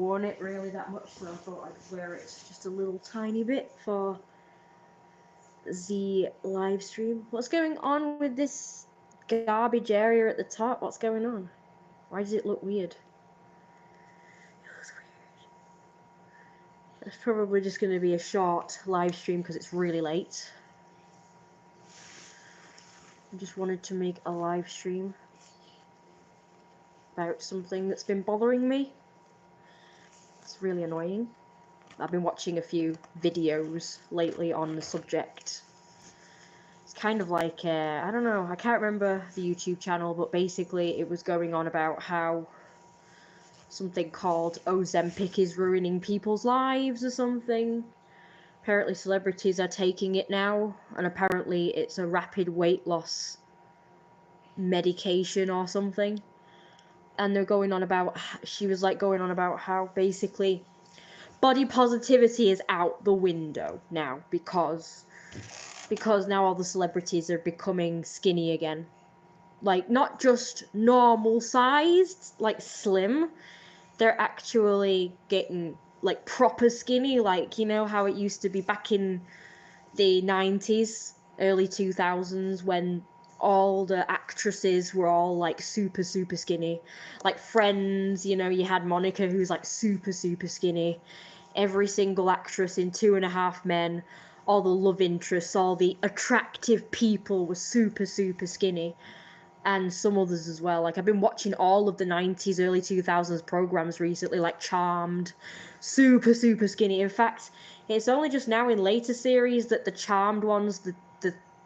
worn it really that much, so I thought I'd wear it just a little tiny bit for the live stream. What's going on with this garbage area at the top? What's going on? Why does it look weird? It looks weird. It's probably just going to be a short live stream because it's really late. I just wanted to make a live stream about something that's been bothering me. It's really annoying. I've been watching a few videos lately on the subject. It's kind of like, I don't know, I can't remember the YouTube channel, but basically it was going on about how something called ozempic is ruining people's lives or something. Apparently celebrities are taking it now, and apparently it's a rapid weight loss medication or something. And they're going on about, she was like going on about how basically body positivity is out the window now because now all the celebrities are becoming skinny again. Like, not just normal sized, like slim, they're actually getting like proper skinny, like, you know how it used to be back in the 90s, early 2000s, when all the actresses were all like super skinny. Like Friends, you know, you had Monica who's like super skinny. Every single actress in 2.5 Men, all the love interests, all the attractive people were super skinny. And some others as well. Like, I've been watching all of the 90s, early 2000s programs recently, like Charmed, super skinny. In fact, it's only just now in later series that the Charmed ones, the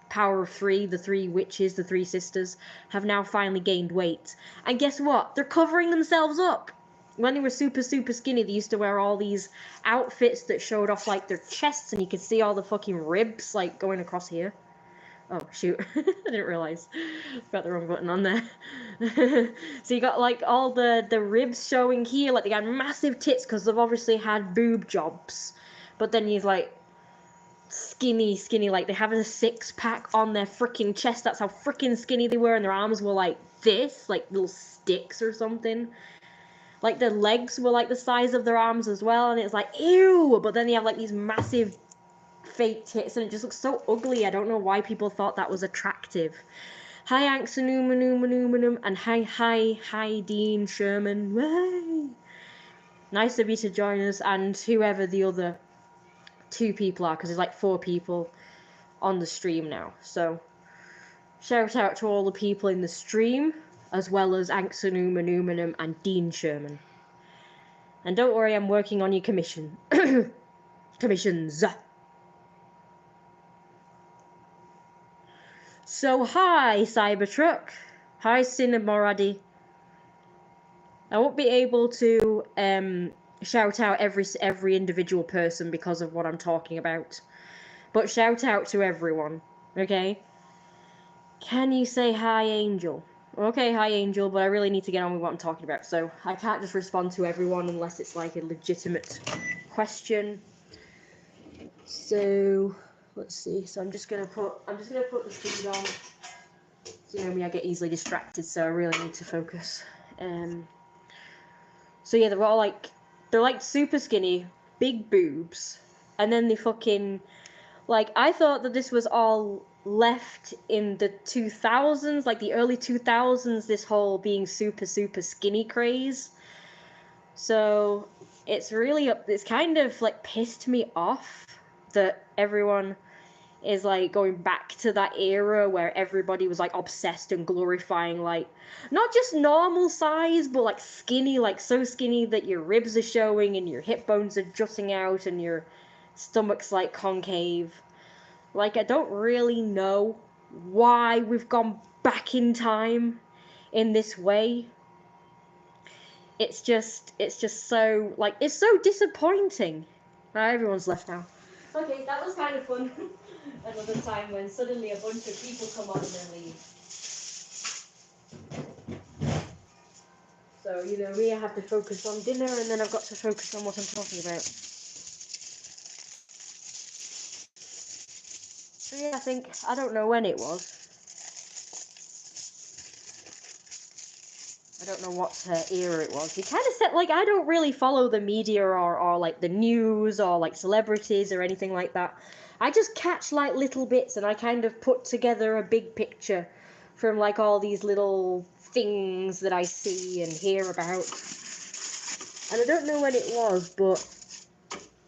Power of Three, the three witches, the three sisters, have now finally gained weight. And guess what? They're covering themselves up. When they were super skinny, they used to wear all these outfits that showed off, like, their chests, and you could see all the fucking ribs, like, going across here. Oh, shoot. I didn't realise. Got the wrong button on there. So you got, like, all the ribs showing here. Like, they got massive tits because they've obviously had boob jobs. But then he's, like, skinny. Like, they have a six-pack on their freaking chest. That's how freaking skinny they were. And their arms were, like, this. Like, little sticks or something. Like, their legs were, like, the size of their arms as well. And it's like, ew! But then they have, like, these massive fake tits, and it just looks so ugly. I don't know why people thought that was attractive. Hi Anxanumanum, and hi Dean Sherman. Way. Nice of you to join us, and whoever the other 2 people are, because there's like 4 people on the stream now. So shout out to all the people in the stream, as well as Anxanumanum and Dean Sherman. And don't worry, I'm working on your commission. Commissions. So hi Cybertruck, hi Cinnamoradi. I won't be able to shout out every individual person because of what I'm talking about, but shout out to everyone, okay? Can you say hi Angel? Okay, hi Angel, but I really need to get on with what I'm talking about, so I can't just respond to everyone unless it's like a legitimate question. So let's see. So I'm just gonna put the feed on. You know me, I get easily distracted, so I really need to focus. So yeah, they're like super skinny, big boobs, and then they fucking, like, I thought that this was all left in the 2000s, like the early 2000s, this whole being super skinny craze. So it's kind of like pissed me off that everyone is like going back to that era where everybody was like obsessed and glorifying like not just normal size but like skinny, like so skinny that your ribs are showing and your hip bones are jutting out and your stomach's like concave. Like, I don't really know why we've gone back in time in this way. It's just so, like, it's so disappointing. Everyone's left now. Okay, that was kind of fun. Another time when suddenly a bunch of people come on and then leave. So, you know me, I have to focus on dinner and then I've got to focus on what I'm talking about. So yeah, I don't know when it was. I don't know what era it was. He kind of said, like, I don't really follow the media or like the news or like celebrities or anything like that. I just catch like little bits and I kind of put together a big picture from like all these little things that I see and hear about. And I don't know when it was, but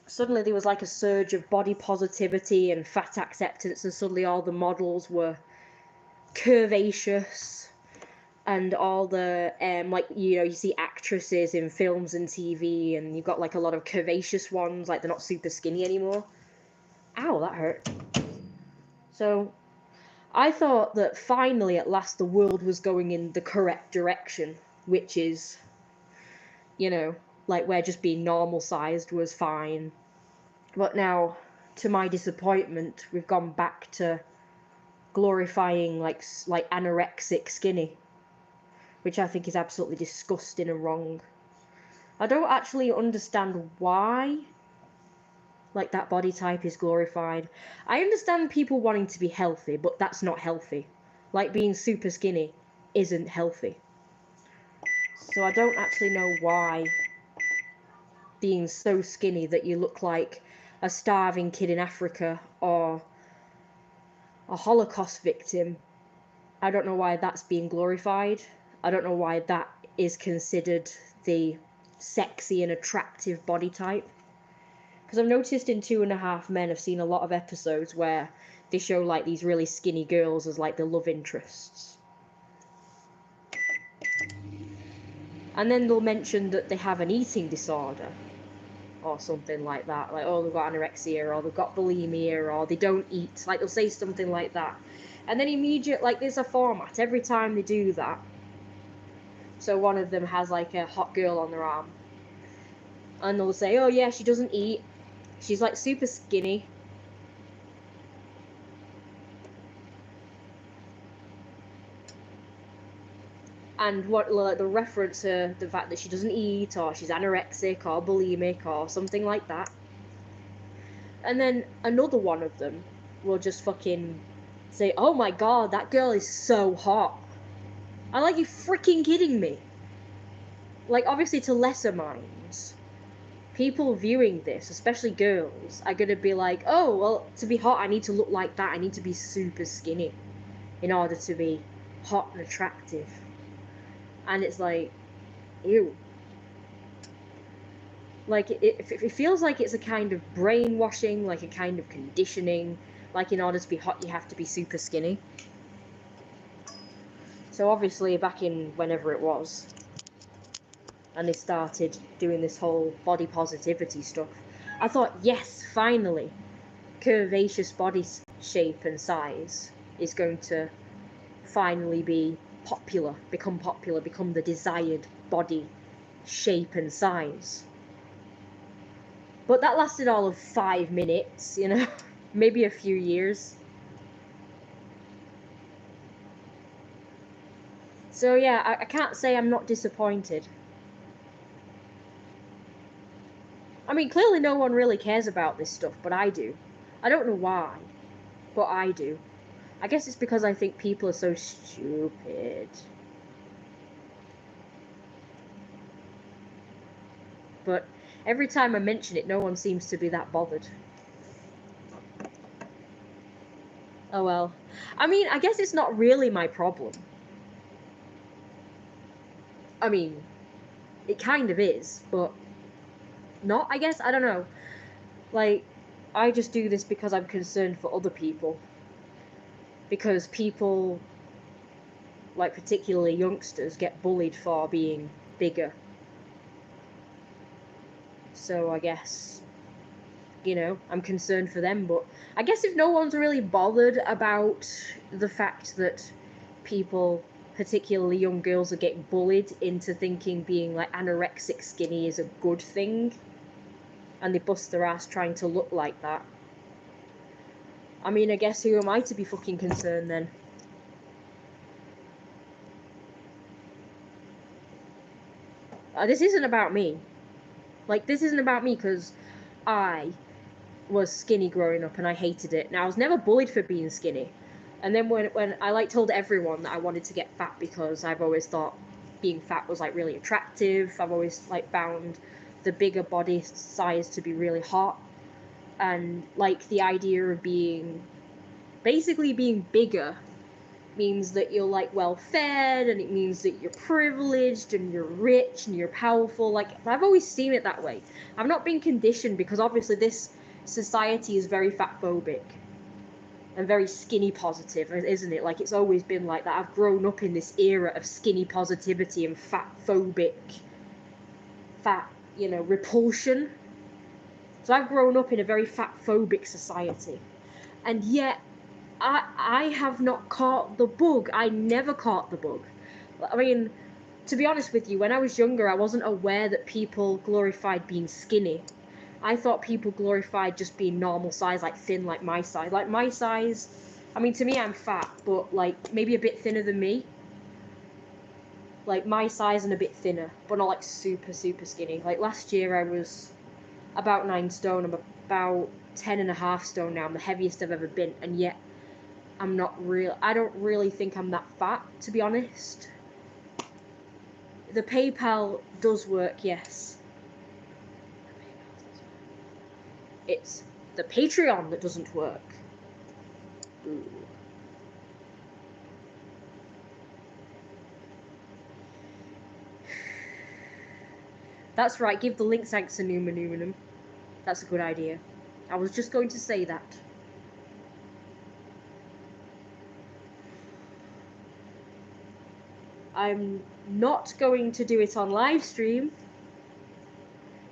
suddenly there was like a surge of body positivity and fat acceptance, and suddenly all the models were curvaceous. And all the like, you know, you see actresses in films and TV, and you've got like a lot of curvaceous ones, like they're not super skinny anymore. Ow, that hurt. So I thought that finally at last the world was going in the correct direction, which is, you know, like where just being normal sized was fine. But now, to my disappointment, we've gone back to glorifying like anorexic skinny, which I think is absolutely disgusting and wrong. I don't actually understand why, like, that body type is glorified. I understand people wanting to be healthy, but that's not healthy. Like, being super skinny isn't healthy. So I don't actually know why being so skinny that you look like a starving kid in Africa or a Holocaust victim, I don't know why that's being glorified. I don't know why that is considered the sexy and attractive body type. Because I've noticed in 2.5 Men, I've seen a lot of episodes where they show like these really skinny girls as like the love interests. And then they'll mention that they have an eating disorder or something like that. Like, oh, they've got anorexia or they've got bulimia or they don't eat. Like, they'll say something like that. And then immediately, like, there's a format every time they do that. So one of them has like a hot girl on their arm. And they'll say, oh yeah, she doesn't eat. She's like super skinny. And what, like, the reference to the fact that she doesn't eat, or she's anorexic or bulimic or something like that. And then another one of them will just fucking say, oh my god, that girl is so hot. I'm like, you freaking kidding me? Like, obviously to lesser minds, people viewing this, especially girls, are gonna be like, oh, well, to be hot I need to look like that. I need to be super skinny in order to be hot and attractive. And it's like, ew. Like, it feels like it's a kind of brainwashing, like a kind of conditioning. Like, in order to be hot, you have to be super skinny. So obviously, back in whenever it was, and they started doing this whole body positivity stuff, I thought, yes, finally, curvaceous body shape and size is going to finally be popular, become the desired body shape and size. But that lasted all of 5 minutes, you know, maybe a few years. So yeah, I can't say I'm not disappointed. I mean, clearly no one really cares about this stuff, but I do. I don't know why, but I do. I guess it's because I think people are so stupid. But every time I mention it, no one seems to be that bothered. Oh well. I mean, I guess it's not really my problem. I mean, it kind of is, but not, I guess. I don't know. Like, I just do this because I'm concerned for other people. Because people, like particularly youngsters, get bullied for being bigger. So I guess, you know, I'm concerned for them. But I guess if no one's really bothered about the fact that people, particularly young girls, are getting bullied into thinking being like anorexic skinny is a good thing, and they bust their ass trying to look like that, I mean, I guess who am I to be fucking concerned then? This isn't about me. Like, this isn't about me because I was skinny growing up and I hated it. Now, I was never bullied for being skinny. And then when I like told everyone that I wanted to get fat because I've always thought being fat was like really attractive. I've always like found the bigger body size to be really hot, and like the idea of basically being bigger means that you're like well fed, and it means that you're privileged and you're rich and you're powerful. Like, I've always seen it that way. I've not been conditioned, because obviously this society is very fat phobic and very skinny positive, isn't it? Like, it's always been like that. I've grown up in this era of skinny positivity and fat phobic, repulsion. So I've grown up in a very fat phobic society, and yet I have not caught the bug. I never caught the bug. I mean, to be honest with you, when I was younger, I wasn't aware that people glorified being skinny. I thought people glorified just being normal size, like thin, like my size. Like my size, I mean, to me, I'm fat, but like maybe a bit thinner than me. Like my size and a bit thinner, but not like super, super skinny. Like last year, I was about 9 stone. I'm about 10.5 stone now. I'm the heaviest I've ever been, and yet I don't really think I'm that fat, to be honest. The PayPal does work, yes. It's the Patreon that doesn't work. Ooh. That's right, give the link Saxonumanum. That's a good idea. I was just going to say that. I'm not going to do it on live stream,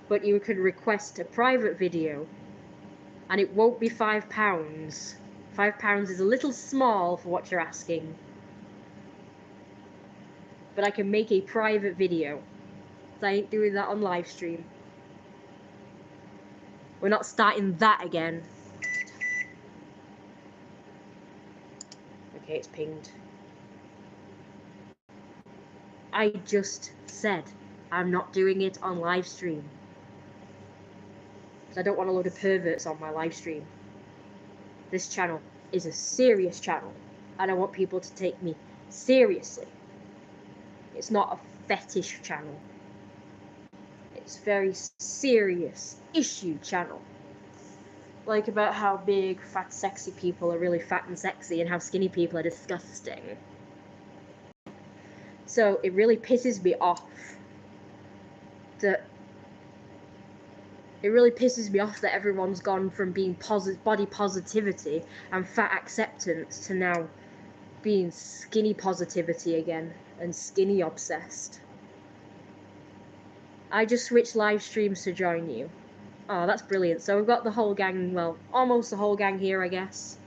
but you can request a private video, and it won't be £5. £5 is a little small for what you're asking, but I can make a private video. I ain't doing that on live stream. We're not starting that again. Okay, it's pinged. I just said I'm not doing it on live stream, because I don't want a load of perverts on my live stream. This channel is a serious channel, and I want people to take me seriously. It's not a fetish channel. It's a very serious issue channel. Like about how big, fat, sexy people are really fat and sexy, and how skinny people are disgusting. So it really pisses me off that everyone's gone from being body positivity and fat acceptance to now being skinny positivity again, and skinny obsessed. I just switched live streams to join you. Oh, that's brilliant. So we've got the whole gang, well, almost the whole gang here, I guess.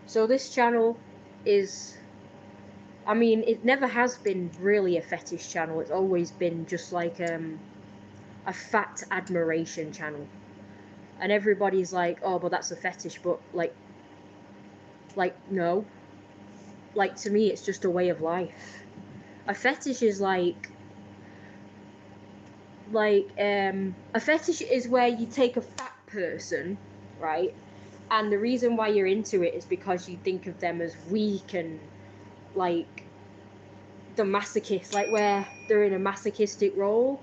So this channel is, I mean, it never has been really a fetish channel. It's always been just like a fat admiration channel. And everybody's like, oh, but that's a fetish, but like, no. Like, to me, it's just a way of life. A fetish is a fetish is where you take a fat person, right? And the reason why you're into it is because you think of them as weak and, like, the masochist, like, where they're in a masochistic role,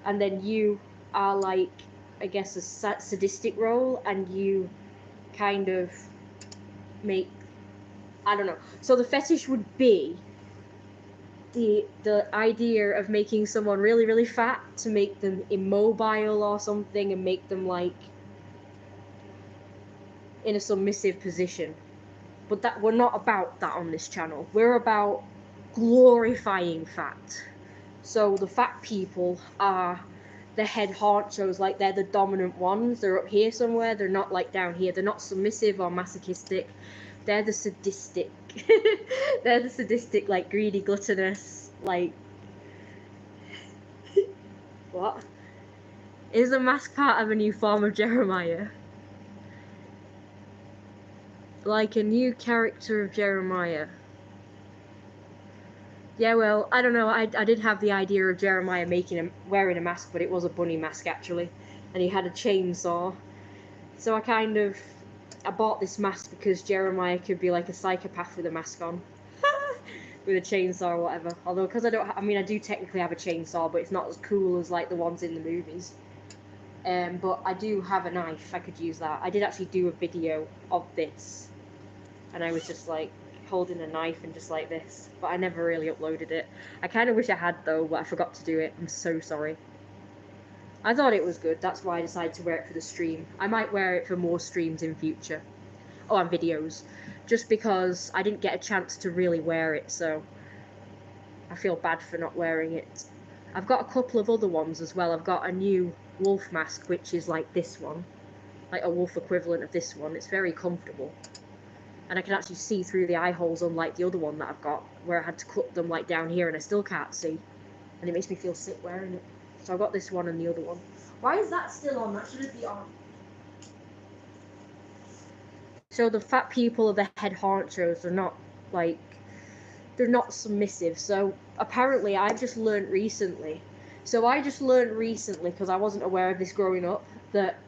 and then you are, like, I guess, a sadistic role, and you kind of make, I don't know. So the fetish would be the idea of making someone really, really fat to make them immobile or something, and make them, like, in a submissive position. But that we're not about that on this channel. We're about glorifying fat. So the fat people are the head honchos, like they're the dominant ones. They're up here somewhere. They're not like down here. They're not submissive or masochistic. They're the sadistic. They're the sadistic, like, greedy, gluttonous, like. What? Is the mask part of a new form of Jeremiah? Like a new character of Jeremiah. Yeah, well, I don't know. I did have the idea of Jeremiah wearing a mask, but it was a bunny mask actually, and he had a chainsaw. So I kind of I bought this mask because Jeremiah could be like a psychopath with a mask on. With a chainsaw or whatever. Although, because I don't, I mean, I do technically have a chainsaw, but it's not as cool as like the ones in the movies. But I do have a knife. I could use that. I did actually do a video of this, and I was just like holding a knife and just like this. But I never really uploaded it. I kind of wish I had though, but I forgot to do it. I'm so sorry. I thought it was good. That's why I decided to wear it for the stream. I might wear it for more streams in future. Oh, and videos. Just because I didn't get a chance to really wear it, so I feel bad for not wearing it. I've got a couple of other ones as well. I've got a new wolf mask, which is like this one. Like a wolf equivalent of this one. It's very comfortable. And I can actually see through the eye holes, unlike the other one that I've got, where I had to cut them like down here and I still can't see. And it makes me feel sick wearing it. So I've got this one and the other one. Why is that still on? That shouldn't be on. So the fat people are the head honchos. They're not, like, they're not submissive. So apparently I've just learned recently. So I just learned recently, because I wasn't aware of this growing up, that,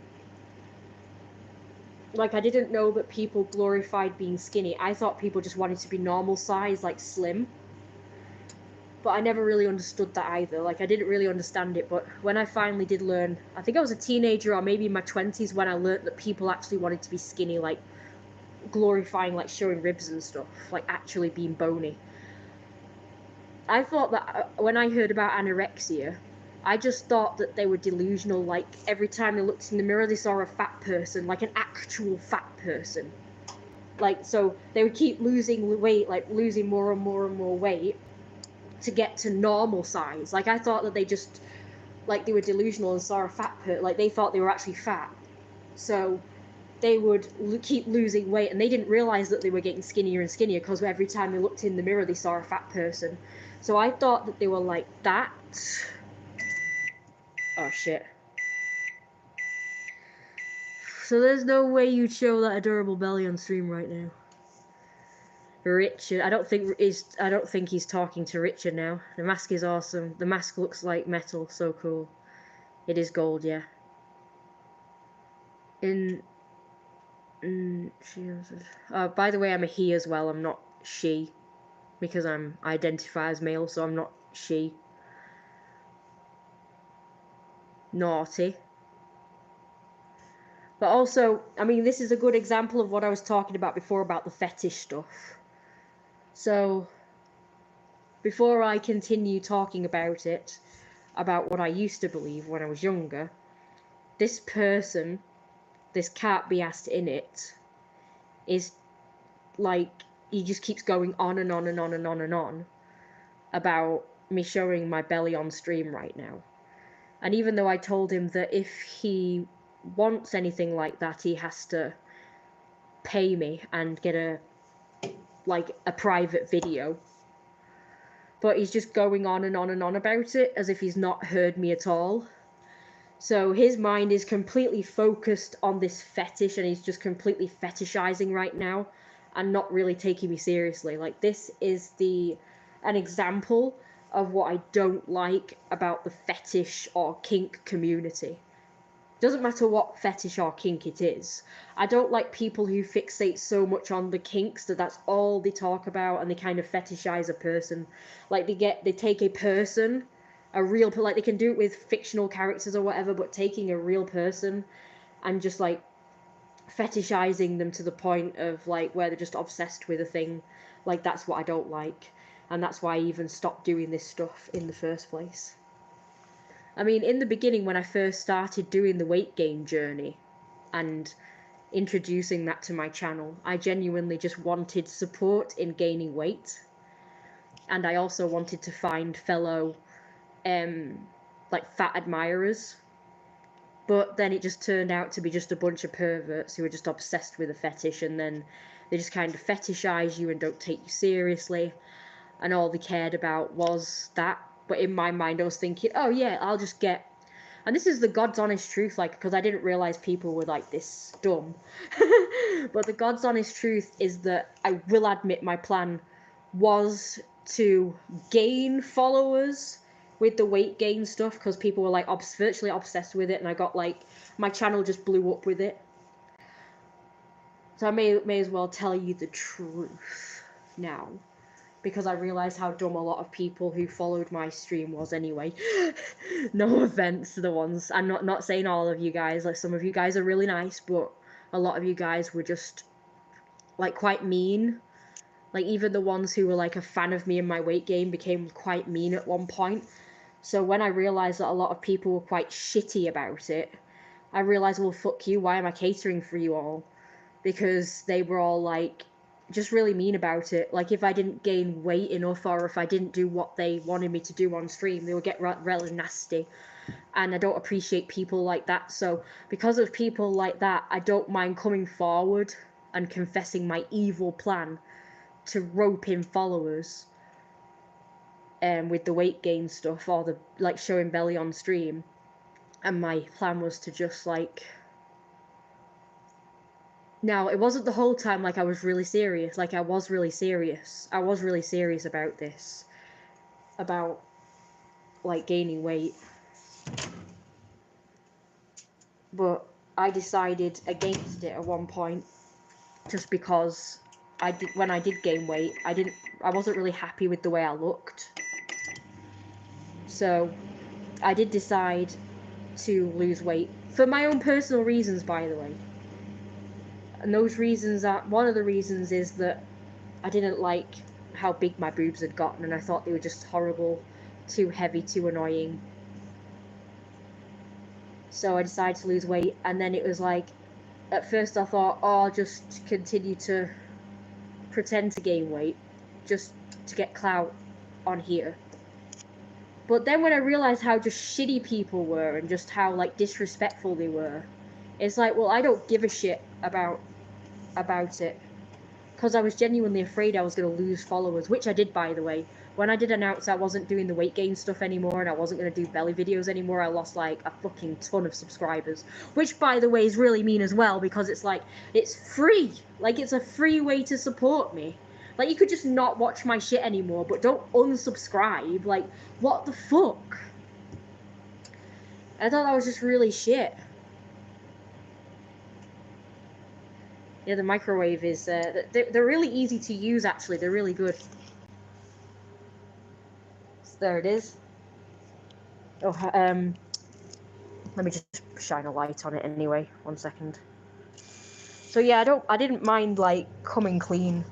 like, I didn't know that people glorified being skinny. I thought people just wanted to be normal size, like slim. But I never really understood that either. Like, I didn't really understand it, but when I finally did learn, I think I was a teenager or maybe in my 20s when I learned that people actually wanted to be skinny, like, glorifying, like, showing ribs and stuff, like, actually being bony. I thought that when I heard about anorexia, I just thought that they were delusional, like, every time they looked in the mirror they saw a fat person, like an actual fat person. Like, so they would keep losing weight, like, losing more and more and more weight, to get to normal size. Like, I thought that they just, like, they were delusional and saw a fat person, like, they thought they were actually fat. So they would keep losing weight, and they didn't realize that they were getting skinnier and skinnier, because every time they looked in the mirror they saw a fat person. So I thought that they were like that. Oh shit. So there's no way you'd show that adorable belly on stream right now. Richard, I don't think he's talking to Richard now. The mask is awesome. The mask looks like metal, so cool. It is gold, yeah. By the way, I'm a he as well. I'm not she, because I identify as male, so I'm not she. Naughty. But also, I mean, this is a good example of what I was talking about before about the fetish stuff. So before I continue talking about it, about what I used to believe when I was younger, this person, this can't be asked in it, is like, he just keeps going on and on and on and on and on about me showing my belly on stream right now. And even though I told him that if he wants anything like that, he has to pay me and get a private video, but he's just going on and on and on about it as if he's not heard me at all. So his mind is completely focused on this fetish, and he's just completely fetishizing right now and not really taking me seriously. Like, this is an example of what I don't like about the fetish or kink community. Doesn't matter what fetish or kink it is. I don't like people who fixate so much on the kinks that that's all they talk about, and they kind of fetishize a person. Like, they take a person, a real, like, they can do it with fictional characters or whatever, but taking a real person and just, like, fetishizing them to the point of, like, where they're just obsessed with a thing. Like, that's what I don't like. And that's why I even stopped doing this stuff in the first place. I mean, in the beginning, when I first started doing the weight gain journey and introducing that to my channel, I genuinely just wanted support in gaining weight. And I also wanted to find fellow, like, fat admirers. But then it just turned out to be just a bunch of perverts who are just obsessed with a fetish, and then they just kind of fetishize you and don't take you seriously. And all they cared about was that. But in my mind, I was thinking, oh yeah, I'll just get... And this is the God's honest truth, like, because I didn't realize people were, like, this dumb. But the God's honest truth is that I will admit my plan was to gain followers with the weight gain stuff, because people were, like, virtually obsessed with it, and I got, like, my channel just blew up with it. So I may as well tell you the truth now, because I realised how dumb a lot of people who followed my stream was anyway. No offense to the ones. I'm not saying all of you guys. Like, some of you guys are really nice, but a lot of you guys were just like quite mean. Like, even the ones who were like a fan of me and my weight gain became quite mean at one point. So when I realised that a lot of people were quite shitty about it, I realised, well, fuck you, why am I catering for you all? Because they were all like just really mean about it. Like, if I didn't gain weight enough, or if I didn't do what they wanted me to do on stream, they would get really nasty. And I don't appreciate people like that. So because of people like that, I don't mind coming forward and confessing my evil plan to rope in followers with the weight gain stuff, or the like showing belly on stream. And my plan was to just like, now, it wasn't the whole time like I was really serious. Like, I was really serious. I was really serious about this. About, like, gaining weight. But I decided against it at one point. Just because when I did gain weight, I wasn't really happy with the way I looked. So, I did decide to lose weight. For my own personal reasons, by the way. And those reasons are, one of the reasons is that I didn't like how big my boobs had gotten, and I thought they were just horrible, too heavy, too annoying. So I decided to lose weight, and then it was like, at first I thought, oh, I'll just continue to pretend to gain weight, just to get clout on here. But then when I realised how just shitty people were, and just how, like, disrespectful they were, it's like, well, I don't give a shit about it. Because I was genuinely afraid I was going to lose followers, which I did, by the way. When I did announce I wasn't doing the weight gain stuff anymore and I wasn't going to do belly videos anymore, I lost like a fucking ton of subscribers. Which, by the way, is really mean as well, because it's like, it's free. Like, it's a free way to support me. Like, you could just not watch my shit anymore, but don't unsubscribe. Like, what the fuck? I thought that was just really shit. Yeah, the microwave is, they're really easy to use, actually. They're really good. So there it is. Oh, let me just shine a light on it anyway. 1 second. So yeah, I didn't mind, like, coming clean,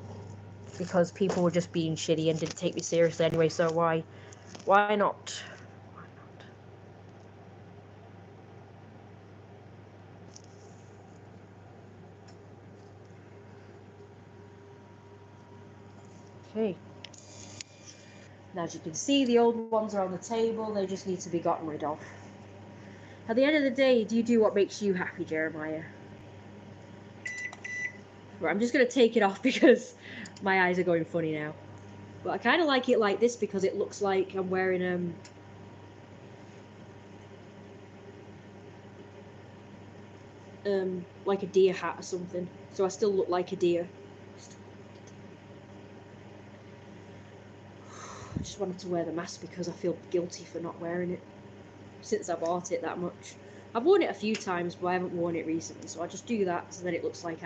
because people were just being shitty and didn't take me seriously anyway, so why not? Okay. Now, as you can see, the old ones are on the table. They just need to be gotten rid of. At the end of the day, do you do what makes you happy, Jeremiah? Right, I'm just going to take it off because my eyes are going funny now. But I kind of like it like this because it looks like I'm wearing, like a deer hat or something. So I still look like a deer. I just wanted to wear the mask because I feel guilty for not wearing it since I bought it that much. I've worn it a few times, but I haven't worn it recently, so I just do that so that it looks like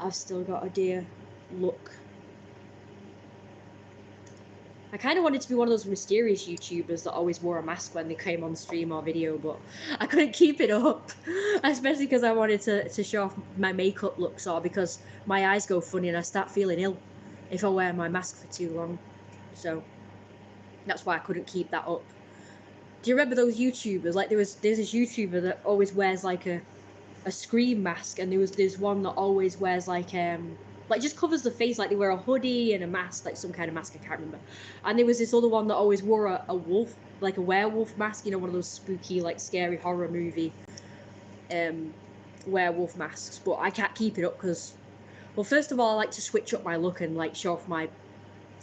I've still got a deer look. I kind of wanted to be one of those mysterious YouTubers that always wore a mask when they came on stream or video, but I couldn't keep it up, especially because I wanted to show off my makeup looks, or because my eyes go funny and I start feeling ill if I wear my mask for too long. So that's why I couldn't keep that up. Do you remember those YouTubers? Like, there's this YouTuber that always wears like a scream mask, and there's one that always wears like just covers the face, like they wear a hoodie and a mask, like some kind of mask, I can't remember. And there was this other one that always wore a wolf, like a werewolf mask, you know, one of those spooky, like, scary horror movie werewolf masks. But I can't keep it up because, well, first of all, I like to switch up my look and like show off my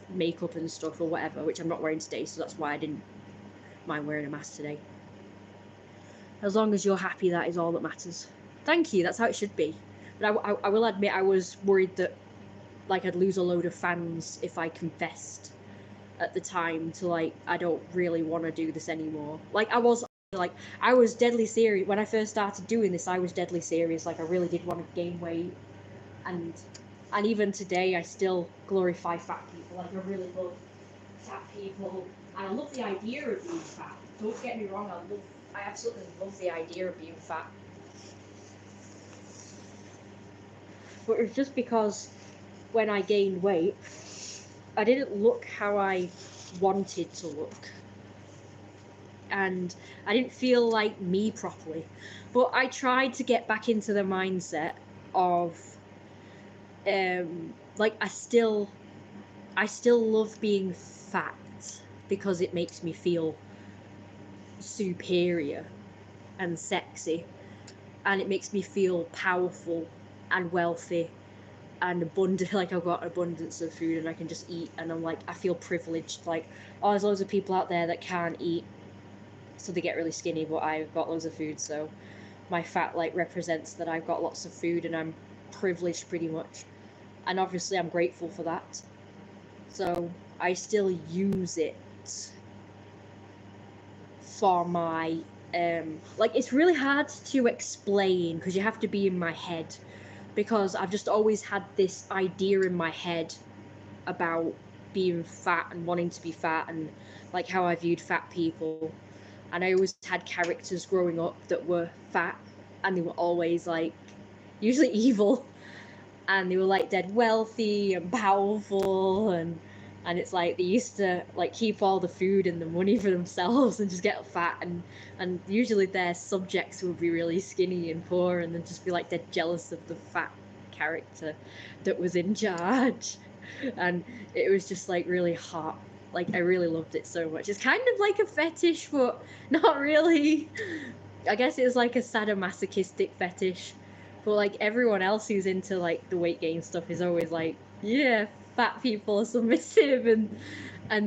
makeup and stuff or whatever, which I'm not wearing today, so that's why I didn't mind wearing a mask today. As long as you're happy, that is all that matters. Thank you, that's how it should be. But I will admit I was worried that, like, I'd lose a load of fans if I confessed at the time to, like, I don't really want to do this anymore. Like, I was deadly serious. When I first started doing this, I was deadly serious. Like, I really did want to gain weight. and even today I still glorify fat people. Like, I really love fat people, and I love the idea of being fat. Don't get me wrong, I absolutely love the idea of being fat. But it's just because when I gained weight, I didn't look how I wanted to look. And I didn't feel like me properly. But I tried to get back into the mindset of, like, I still love being fat because it makes me feel superior and sexy, and it makes me feel powerful and wealthy and abundant. Like, I've got abundance of food and I can just eat, and I'm like, I feel privileged. Like, oh, there's loads of people out there that can't eat, so they get really skinny, but I've got loads of food, so my fat, like, represents that I've got lots of food and I'm privileged pretty much, and obviously I'm grateful for that. So I still use it for my like, it's really hard to explain because you have to be in my head, because I've just always had this idea in my head about being fat and wanting to be fat, and like how I viewed fat people. And I always had characters growing up that were fat, and they were always, like, usually evil, and they were, like, dead wealthy and powerful, and it's like they used to, like, keep all the food and the money for themselves and just get fat, and usually their subjects would be really skinny and poor, and then just be, like, dead jealous of the fat character that was in charge. And it was just, like, really hot. Like, I really loved it so much. It's kind of like a fetish, but not really. I guess it was like a sadomasochistic fetish. But, like, everyone else who's into, like, the weight gain stuff is always like, yeah, fat people are submissive, and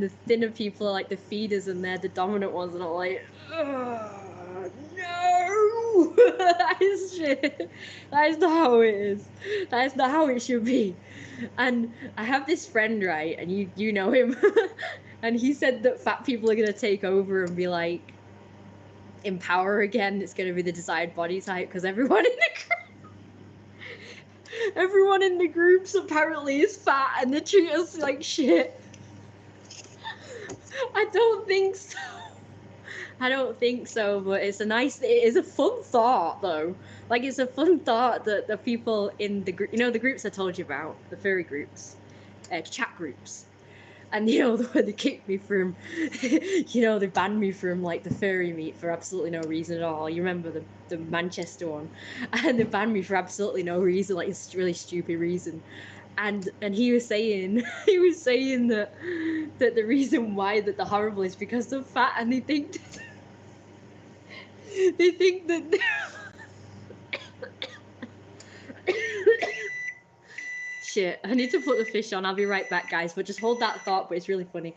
the thinner people are, like, the feeders, and they're the dominant ones, and I'm like, ugh, no! That is shit. That is not how it is. That is not how it should be. And I have this friend, right, and you know him, and he said that fat people are gonna take over and be like, in power again. It's gonna be the desired body type, because everyone in the groups apparently is fat and they treat us like shit. I don't think so. I don't think so, but it is a fun thought though. Like, it's a fun thought that the people in the group, the groups I told you about, the furry groups, chat groups, and they kicked me from, they banned me from, like, the furry meet for absolutely no reason at all. You remember the Manchester one, and they banned me for absolutely no reason, like, it's a really stupid reason. And he was saying that the reason why that they're horrible is because they're fat, and they think that shit, I need to put the fish on. I'll be right back, guys, but just hold that thought. But it's really funny.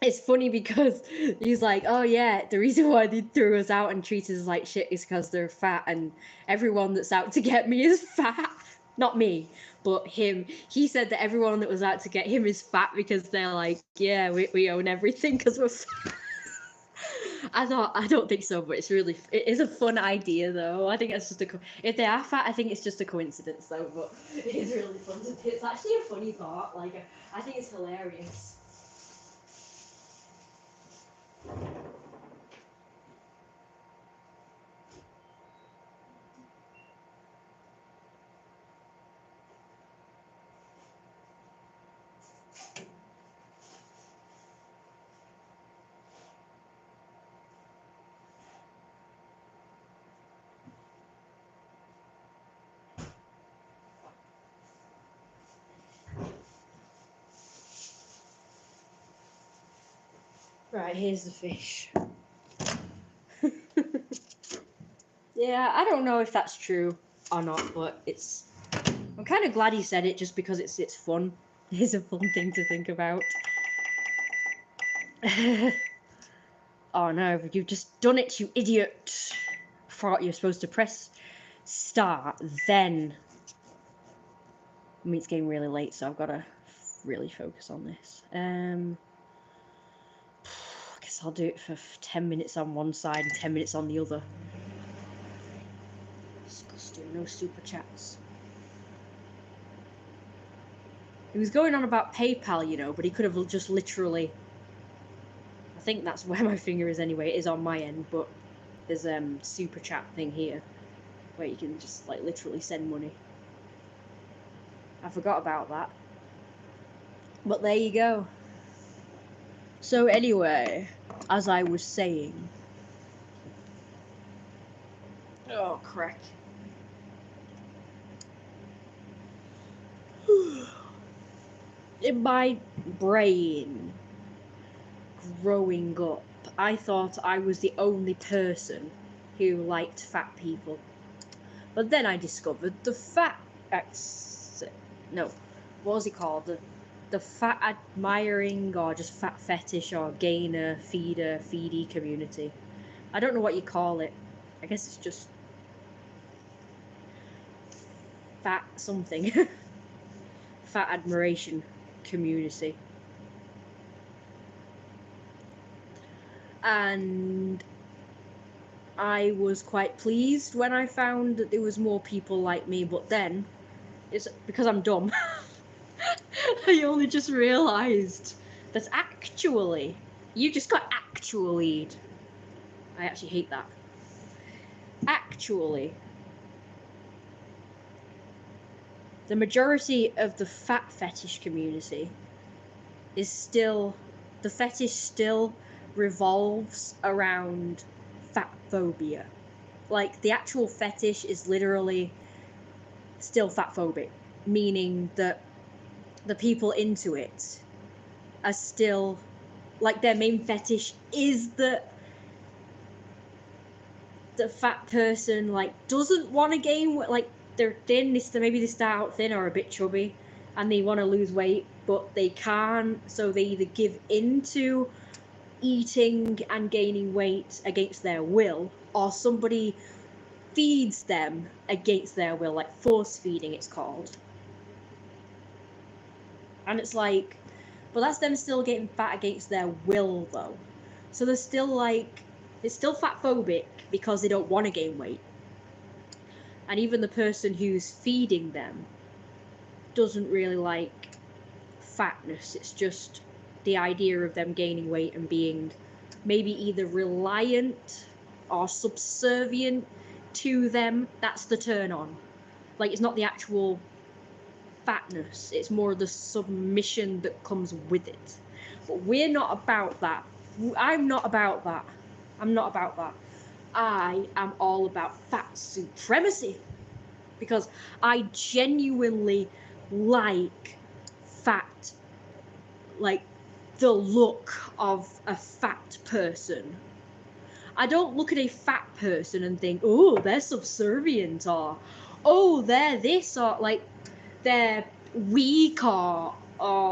It's funny because he's like, oh yeah, the reason why they threw us out and treated us like shit is because they're fat, and everyone that's out to get me is fat. Not me, but him. He said that everyone that was out to get him is fat because they're like, yeah, we own everything because we're fat. I don't think so, but it is a fun idea though. I think it's just if they are fat, I think it's just a coincidence though, but it is really fun. It's actually a funny thought. Like, I think it's hilarious. Right, here's the fish. Yeah, I don't know if that's true or not, but I'm kind of glad he said it just because it's fun. It's a fun thing to think about. Oh no, you've just done it, you idiot. Thought you're supposed to press start, then. I mean, it's getting really late, so I've got to really focus on this. I guess I'll do it for 10 minutes on one side and 10 minutes on the other. Disgusting, no super chats. He was going on about PayPal, you know, but he could have just literally... I think that's where my finger is anyway. It is on my end, but there's super chat thing here where you can just like literally send money. I forgot about that. But there you go. So anyway, as I was saying... Oh, crack. In my brain, growing up, I thought I was the only person who liked fat people. But then I discovered the fat... No, what was it called? The fat admiring or just fat fetish or gainer, feeder, feedy community. I don't know what you call it. I guess it's just fat something. Fat admiration community. And I was quite pleased when I found that there was more people like me, but then it's because I'm dumb. I only just realised that actually, you just got actually'd. I actually hate that. Actually, the majority of the fat fetish community is still, the fetish still revolves around fat phobia. Like, the actual fetish is literally still fat phobic, meaning that the people into it are still, like, their main fetish is that the fat person, like, doesn't want to gain, like, they're thin, maybe they start out thin or a bit chubby, and they want to lose weight, but they can't, so they either give into eating and gaining weight against their will, or somebody feeds them against their will, like force feeding it's called. And it's like, but that's them still getting fat against their will though. So they're still like, it's still fat phobic because they don't want to gain weight. And even the person who's feeding them doesn't really like fatness. It's just the idea of them gaining weight and being maybe either reliant or subservient to them. That's the turn on. Like, it's not the actual fatness, it's more the submission that comes with it. But we're not about that. I'm not about that. I'm not about that. I am all about fat supremacy, because I genuinely like fat, like the look of a fat person. I don't look at a fat person and think, oh, they're subservient, or oh, they're this, or like they're weak, or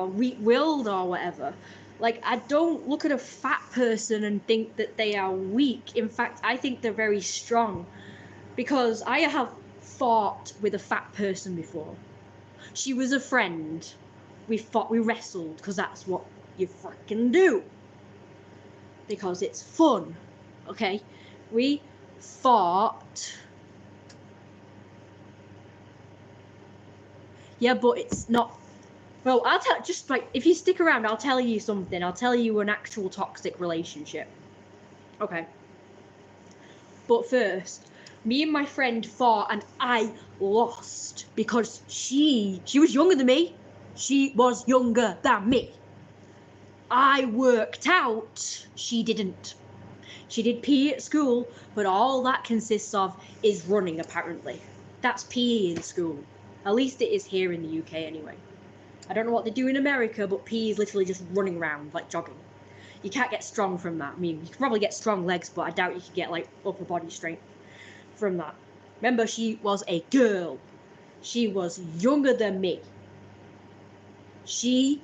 weak-willed or whatever. Like, I don't look at a fat person and think that they are weak. In fact, I think they're very strong, because I have fought with a fat person before. She was a friend. We fought, we wrestled, because that's what you freaking do. Because it's fun, okay? We fought. Yeah, but it's not. Well, I'll tell, just like, if you stick around, I'll tell you something. I'll tell you an actual toxic relationship. Okay. But first, me and my friend fought and I lost because she was younger than me. She was younger than me. I worked out, she didn't. She did PE at school, but all that consists of is running, apparently. That's PE in school. At least it is here in the UK anyway. I don't know what they do in America, but PE is literally just running around, like jogging. You can't get strong from that. I mean, you can probably get strong legs, but I doubt you can get, like, upper body strength from that. Remember, she was a girl. She was younger than me. She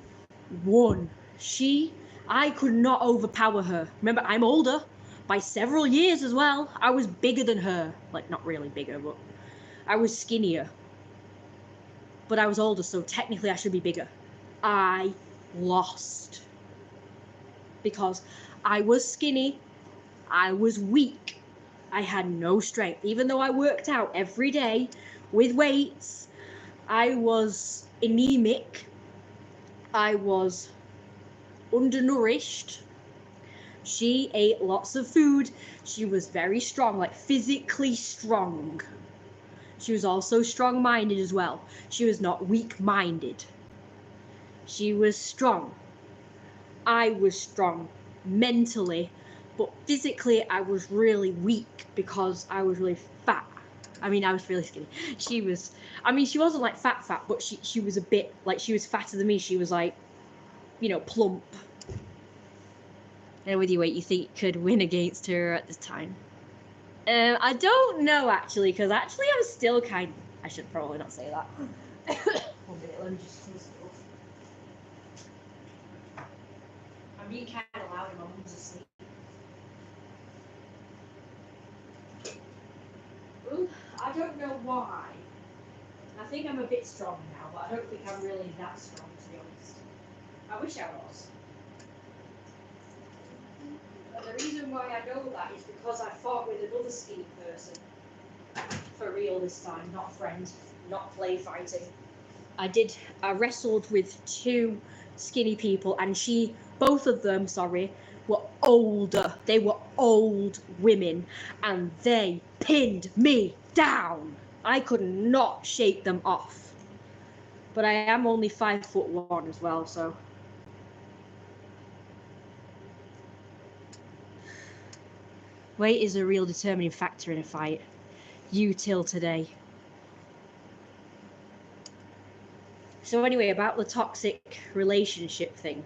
won. I could not overpower her. Remember, I'm older by several years as well. I was bigger than her. Like, not really bigger, but I was skinnier. But I was older, so technically I should be bigger. I lost. Because I was skinny, I was weak, I had no strength. Even though I worked out every day with weights, I was anemic, I was undernourished. She ate lots of food. She was very strong, like physically strong. She was also strong-minded as well. She was not weak-minded. She was strong. I was strong mentally, but physically I was really weak because I was really fat. I mean, I was really skinny. She was, I mean, she wasn't like fat, but she was a bit, like, she was fatter than me. She was like, you know, plump. And with your weight, you think you could win against her at this time? I don't know, actually, because actually I'm still kind of, I should probably not say that. 1 minute, let me just close it off. I'm being kind of loud and my mum's asleep. Ooh, I don't know why. I think I'm a bit strong now, but I don't think I'm really that strong, to be honest. I wish I was. But the reason why I know that is because I fought with another skinny person. For real this time, not a friend, not play fighting. I wrestled with 2 skinny people, and both of them, were older. They were old women, and they pinned me down. I could not shake them off. But I am only 5'1" as well, so. Weight is a real determining factor in a fight. You till today. So anyway, about the toxic relationship thing.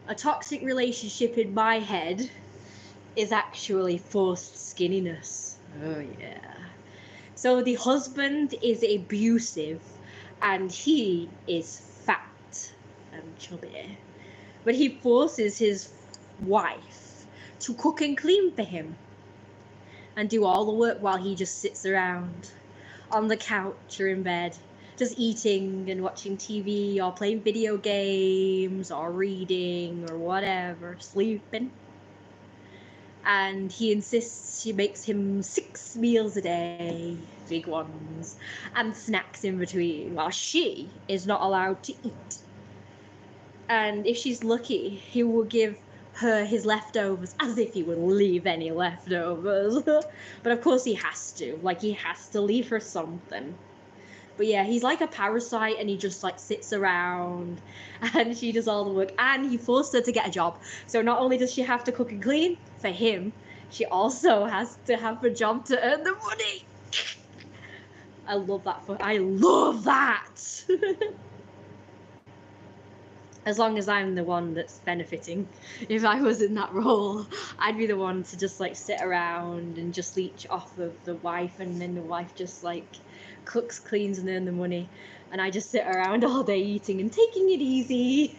A toxic relationship in my head is actually forced skinniness. Oh yeah. So the husband is abusive and he is fat and chubby. But he forces his wife to cook and clean for him and do all the work while he just sits around on the couch or in bed, just eating and watching TV or playing video games or reading or whatever, sleeping. And he insists she makes him 6 meals a day, big ones, and snacks in between, while she is not allowed to eat. And if she's lucky, he will give her his leftovers, as if he would leave any leftovers. But of course he has to, like, he has to leave her something. But yeah, he's like a parasite, and he just like sits around and she does all the work, and he forced her to get a job. So not only does she have to cook and clean for him, she also has to have a job to earn the money. I love that. As long as I'm the one that's benefiting. If I was in that role, I'd be the one to just like sit around and just leech off of the wife, and then the wife just like cooks, cleans, and earn the money, and I just sit around all day eating and taking it easy.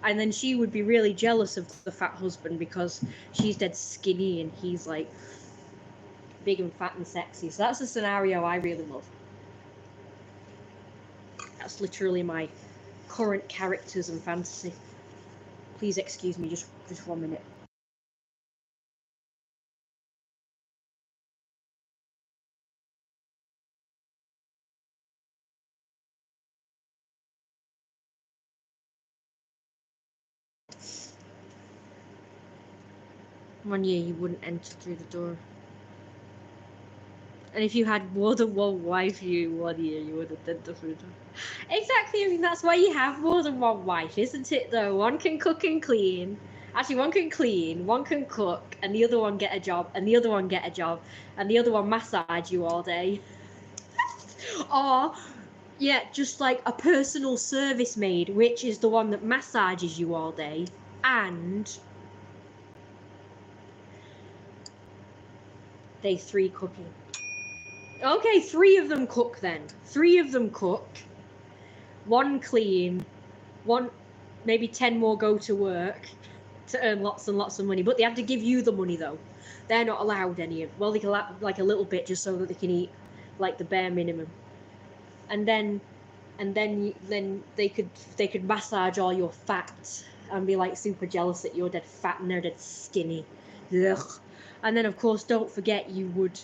And then she would be really jealous of the fat husband because she's dead skinny and he's like big and fat and sexy. So that's a scenario I really love. That's literally my current characters and fantasy. Please excuse me just 1 minute. One year you wouldn't enter through the door. And if you had more than one wife, 1 year you wouldn't enter through the door. Exactly, I mean that's why you have more than one wife, isn't it though? One can cook and clean. Actually, one can clean, one can cook, and the other one get a job, and the other one get a job, and the other one massage you all day. Or, yeah, just like a personal service maid, which is the one that massages you all day, and they 3 cooking. Okay, 3 of them cook then. 3 of them cook. 1 clean. 1, maybe 10 more go to work to earn lots and lots of money. But they have to give you the money though. They're not allowed any of. Well, they can like a little bit just so that they can eat like the bare minimum. And then they could massage all your fat and be like super jealous that you're dead fat and they're dead skinny. Ugh. And then of course don't forget you would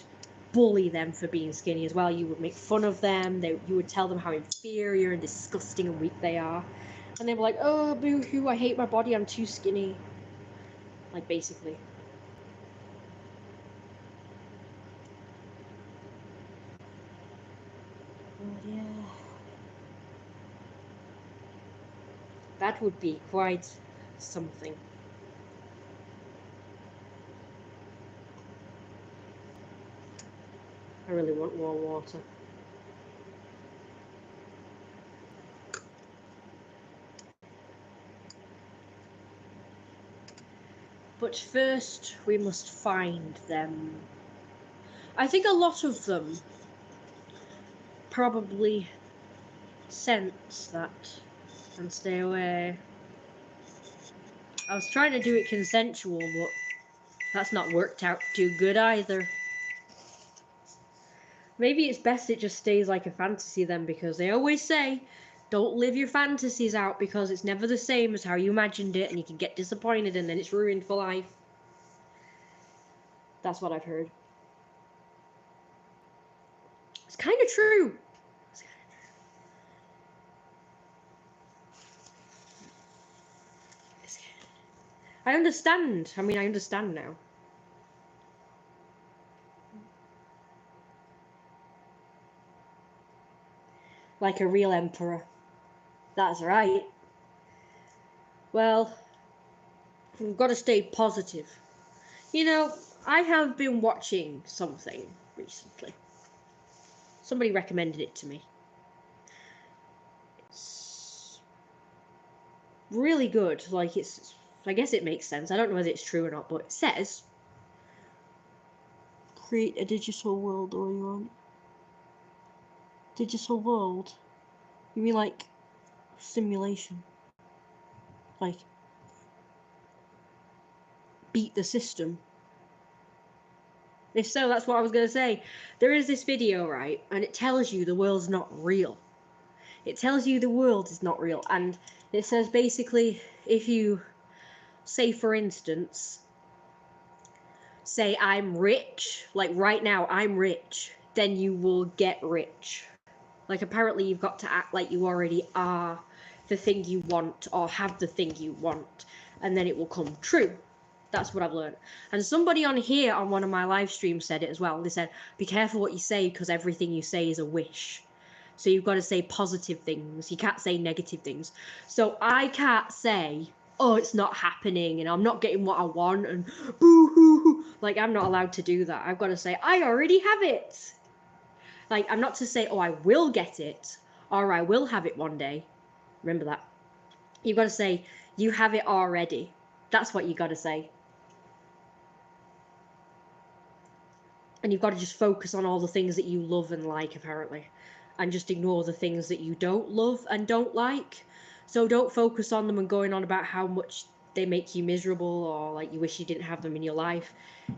bully them for being skinny as well. You would make fun of them. You would tell them how inferior and disgusting and weak they are. And they were like, oh, boo-hoo, I hate my body, I'm too skinny. Like, basically. But yeah. That would be quite something. I really want more water. But first, we must find them. I think a lot of them probably sense that and stay away. I was trying to do it consensual, but that's not worked out too good either. Maybe it's best it just stays like a fantasy then, because they always say, don't live your fantasies out because it's never the same as how you imagined it and you can get disappointed and then it's ruined for life. That's what I've heard. It's kind of true. I understand. I mean, I understand now. Like a real emperor. That's right. Well, we've got to stay positive. You know, I have been watching something recently. Somebody recommended it to me. It's really good. Like, I guess it makes sense. I don't know whether it's true or not, but it says, create a digital world all you want. Digital world? You mean like simulation? Like, beat the system? If so, that's what I was going to say. There is this video, right, and it tells you the world's not real. It tells you the world is not real, and it says basically, if you say, for instance, say I'm rich, like right now I'm rich, then you will get rich. Like, apparently you've got to act like you already are the thing you want or have the thing you want, and then it will come true. That's what I've learned. And somebody on here on one of my live streams said it as well. They said, be careful what you say because everything you say is a wish. So you've got to say positive things. You can't say negative things. So I can't say, oh, it's not happening and I'm not getting what I want and boo-hoo. Like, I'm not allowed to do that. I've got to say, I already have it. Like, I'm not to say, oh, I will get it or I will have it one day. Remember that. You've got to say, you have it already. That's what you got to say. And you've got to just focus on all the things that you love and like, apparently, and just ignore the things that you don't love and don't like. So don't focus on them and going on about how much they make you miserable or like you wish you didn't have them in your life.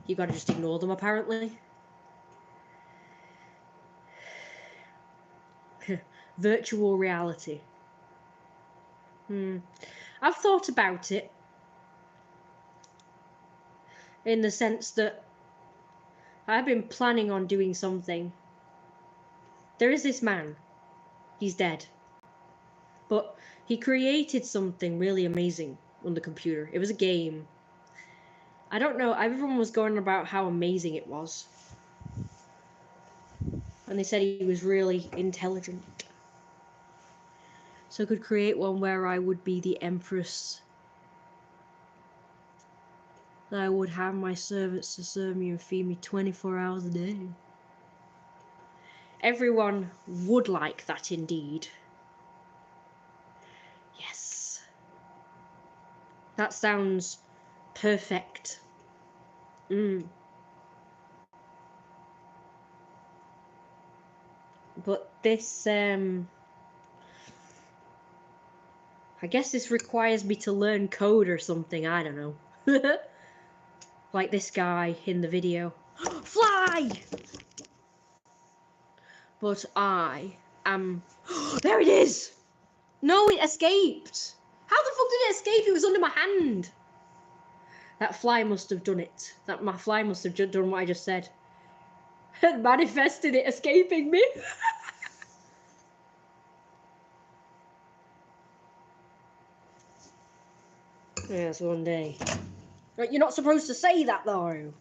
You've got to just ignore them, apparently. Virtual reality. I've thought about it in the sense that I've been planning on doing something. There is this man. He's dead. But he created something really amazing on the computer. It was a game. I don't know. Everyone was going about how amazing it was. And they said he was really intelligent. So I could create one where I would be the empress. And I would have my servants to serve me and feed me 24 hours a day. Everyone would like that indeed. Yes. That sounds perfect. But this, I guess this requires me to learn code or something, I don't know. Like this guy in the video. Fly! But I am... There it is! No, it escaped! How the fuck did it escape? It was under my hand! That fly must have done it. My fly must have done what I just said. and manifested it escaping me. Yes, one day. Right, you're not supposed to say that though.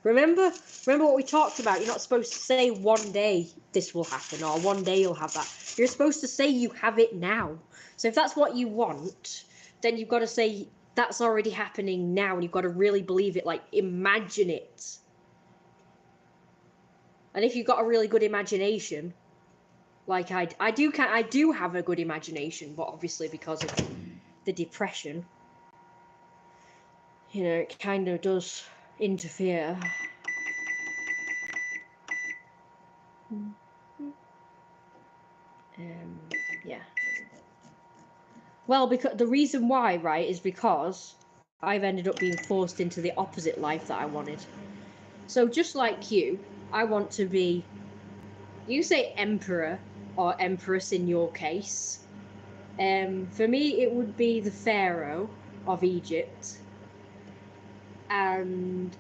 Remember what we talked about? You're not supposed to say one day this will happen or one day you'll have that. You're supposed to say you have it now. So if that's what you want, then you've got to say that's already happening now, and you've got to really believe it, like imagine it. And if you've got a really good imagination, like I do have a good imagination, but obviously because of the depression, you know, it kind of does interfere. Yeah. Well, because the reason why, right, is because I've ended up being forced into the opposite life that I wanted. So just like you, I want to be, you say emperor or empress in your case. For me, it would be the pharaoh of Egypt. And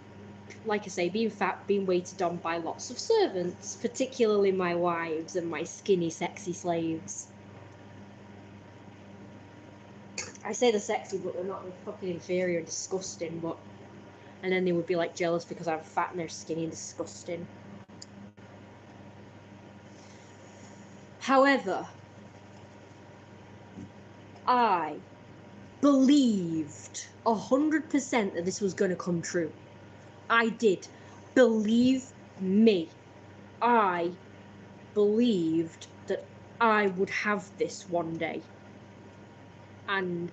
like I say, being fat, being waited on by lots of servants, particularly my wives and my skinny, sexy slaves. I say they're sexy, but they're not. They're fucking inferior and disgusting, but... And then they would be, like, jealous because I'm fat and they're skinny and disgusting. However, I believed 100% that this was going to come true. I did. Believe me. I believed that I would have this one day. And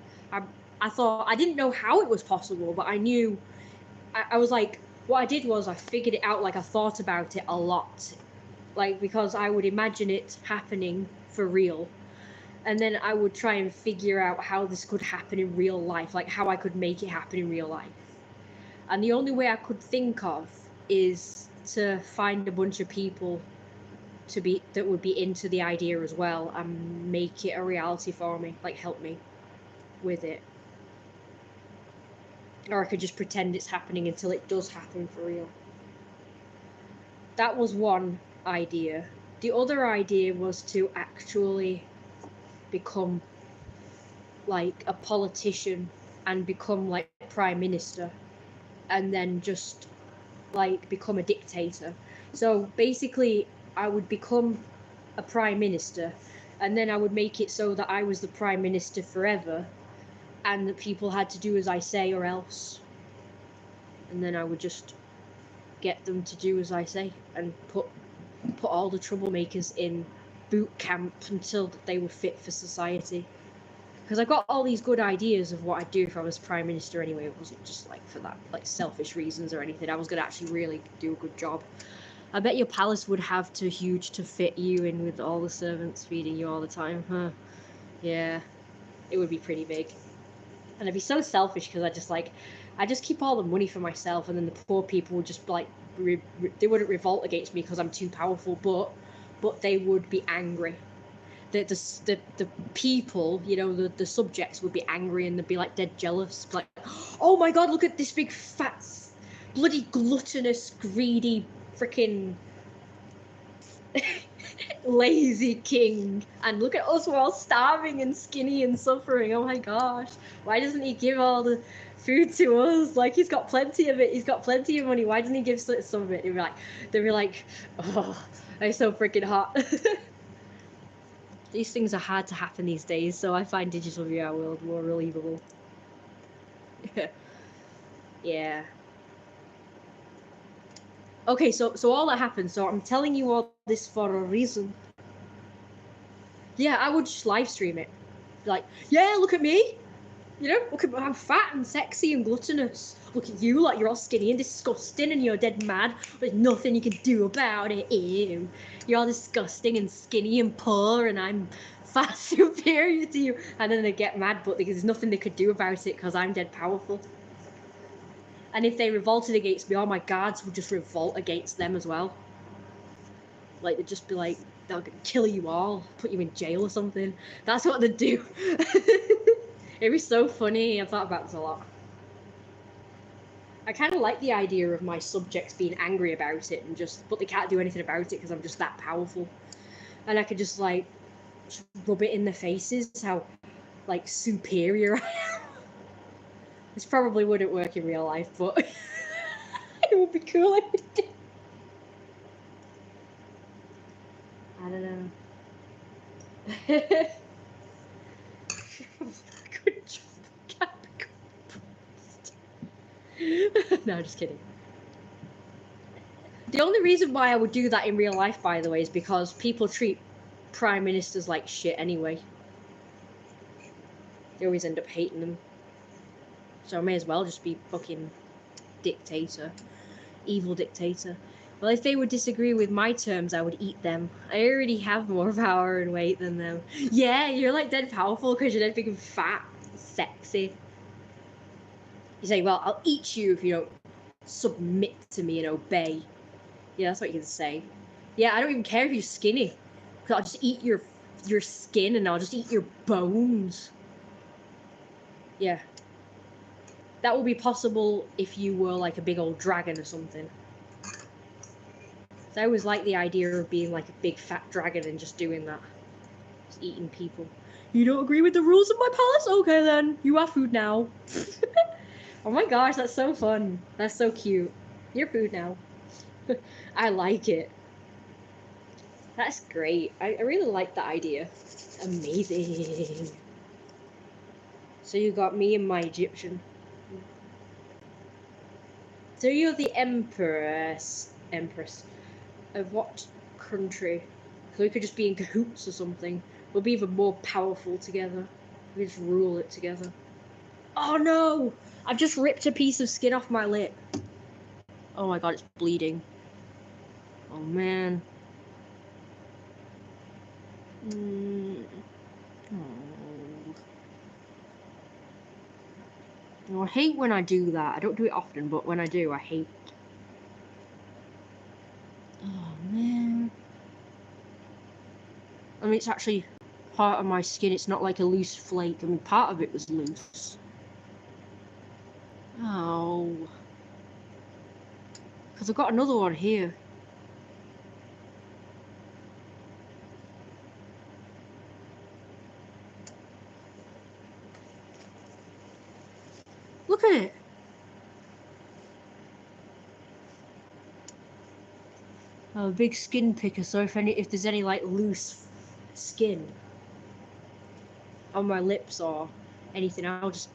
I thought, I didn't know how it was possible, but I knew, I was like, what I did was I figured it out, like I thought about it a lot. Like, because I would imagine it happening for real. And then I would try and figure out how this could happen in real life, like how I could make it happen in real life. And the only way I could think of is to find a bunch of people that would be into the idea as well and make it a reality for me, like help me with it. Or I could just pretend it's happening until it does happen for real. That was one idea. The other idea was to actually become like a politician and become like prime minister, and then just like become a dictator. So basically I would become a prime minister, and then I would make it so that I was the prime minister forever, and that people had to do as I say or else. And then I would just get them to do as I say and put all the troublemakers in boot camp until they were fit for society. Because I got all these good ideas of what I'd do if I was prime minister anyway. It wasn't just like for that, like selfish reasons or anything. I was going to actually really do a good job. I bet your palace would have too huge to fit you in with all the servants feeding you all the time, huh? Yeah, it would be pretty big. And I'd be so selfish because I just keep all the money for myself, and then the poor people would just like, they wouldn't revolt against me because I'm too powerful, but they would be angry. The people, you know, the subjects would be angry and they'd be like dead jealous, like, oh my god, look at this big fat, bloody gluttonous, greedy, freaking lazy king, and look at us, we're all starving and skinny and suffering. Oh my gosh, why doesn't he give all the food to us? Like, he's got plenty of it, he's got plenty of money, why doesn't he give some of it? They'd be like, oh, it's so freaking hot. These things are hard to happen these days, so I find digital VR world more believable. Yeah. Okay, so all that happened, so I'm telling you all this for a reason. Yeah, I would just live stream it. Like, yeah, look at me! You know, look at me, I'm fat and sexy and gluttonous. Look at you, like you're all skinny and disgusting and you're dead mad. There's nothing you can do about it. Ew. You're all disgusting and skinny and poor, and I'm far superior to you. And then they get mad, but there's nothing they could do about it because I'm dead powerful. And if they revolted against me, all my guards would just revolt against them as well. Like, they'd just be like, they'll kill you all, put you in jail or something. That's what they'd do. It'd be so funny. I've thought about this a lot. I kind of like the idea of my subjects being angry about it but they can't do anything about it because I'm just that powerful. And I could just like rub it in their faces how like superior I am. This probably wouldn't work in real life, but it would be cool if it did. I don't know. Good job, Capricorn. No, just kidding. The only reason why I would do that in real life, by the way, is because people treat prime ministers like shit anyway. They always end up hating them. So I may as well just be fucking dictator. Evil dictator. Well, if they would disagree with my terms, I would eat them. I already have more power and weight than them. Yeah, you're like dead powerful because you're dead big and fat, sexy. You say, well, I'll eat you if you don't submit to me and obey. Yeah, that's what you can say. Yeah, I don't even care if you're skinny. I'll just eat your skin and I'll just eat your bones. Yeah. That would be possible if you were like a big old dragon or something. So I always like the idea of being like a big fat dragon and just doing that. Just eating people. You don't agree with the rules of my palace? Okay then, you have food now. Oh my gosh, that's so fun. That's so cute. You're food now. I like it. That's great. I really like that idea. Amazing. So you got me and my Egyptian. So you're the Empress of what country? So we could just be in cahoots or something. We'll be even more powerful together. We just rule it together. Oh no! I've just ripped a piece of skin off my lip. Oh my god, it's bleeding. Oh man. Oh, I hate when I do that. I don't do it often, but when I do, I hate. Oh man. I mean, it's actually part of my skin. It's not like a loose flake. I mean, part of it was loose. Oh. Because I've got another one here. Look at it. I'm a big skin picker, so if there's any like loose skin on my lips or anything, I'll just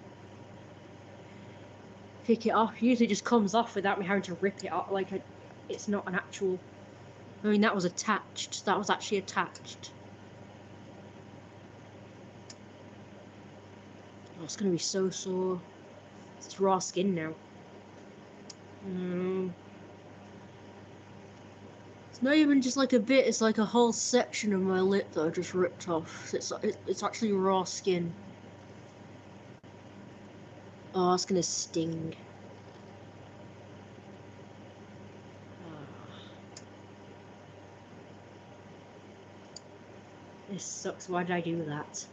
pick it off. Usually it just comes off without me having to rip it off. Like it's not an actual. I mean, that was attached. That was actually attached. Oh, it's gonna be so sore. It's raw skin now. It's not even just like a bit. It's like a whole section of my lip that I just ripped off. It's actually raw skin. Oh, it's gonna sting. This sucks. Why did I do that?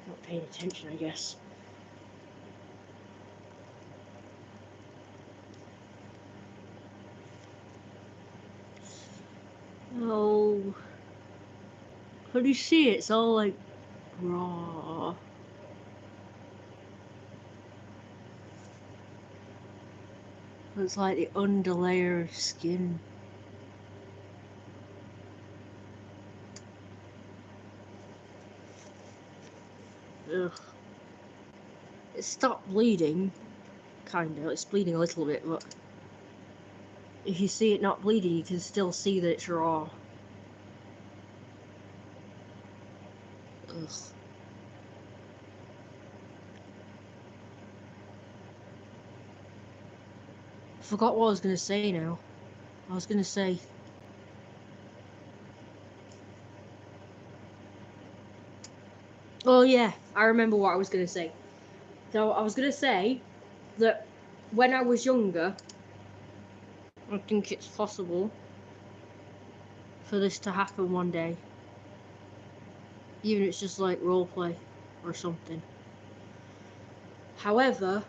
Not paying attention, I guess. Oh. How do you see it? It's all like raw. It's like the underlayer of skin. Ugh. It stopped bleeding. Kinda. It's bleeding a little bit, but if you see it not bleeding, you can still see that it's raw. Ugh. I forgot what I was gonna say now. I was gonna say. Oh yeah, I remember what I was gonna say. So I was gonna say that when I was younger, I think it's possible for this to happen one day. Even if it's just like roleplay or something. However,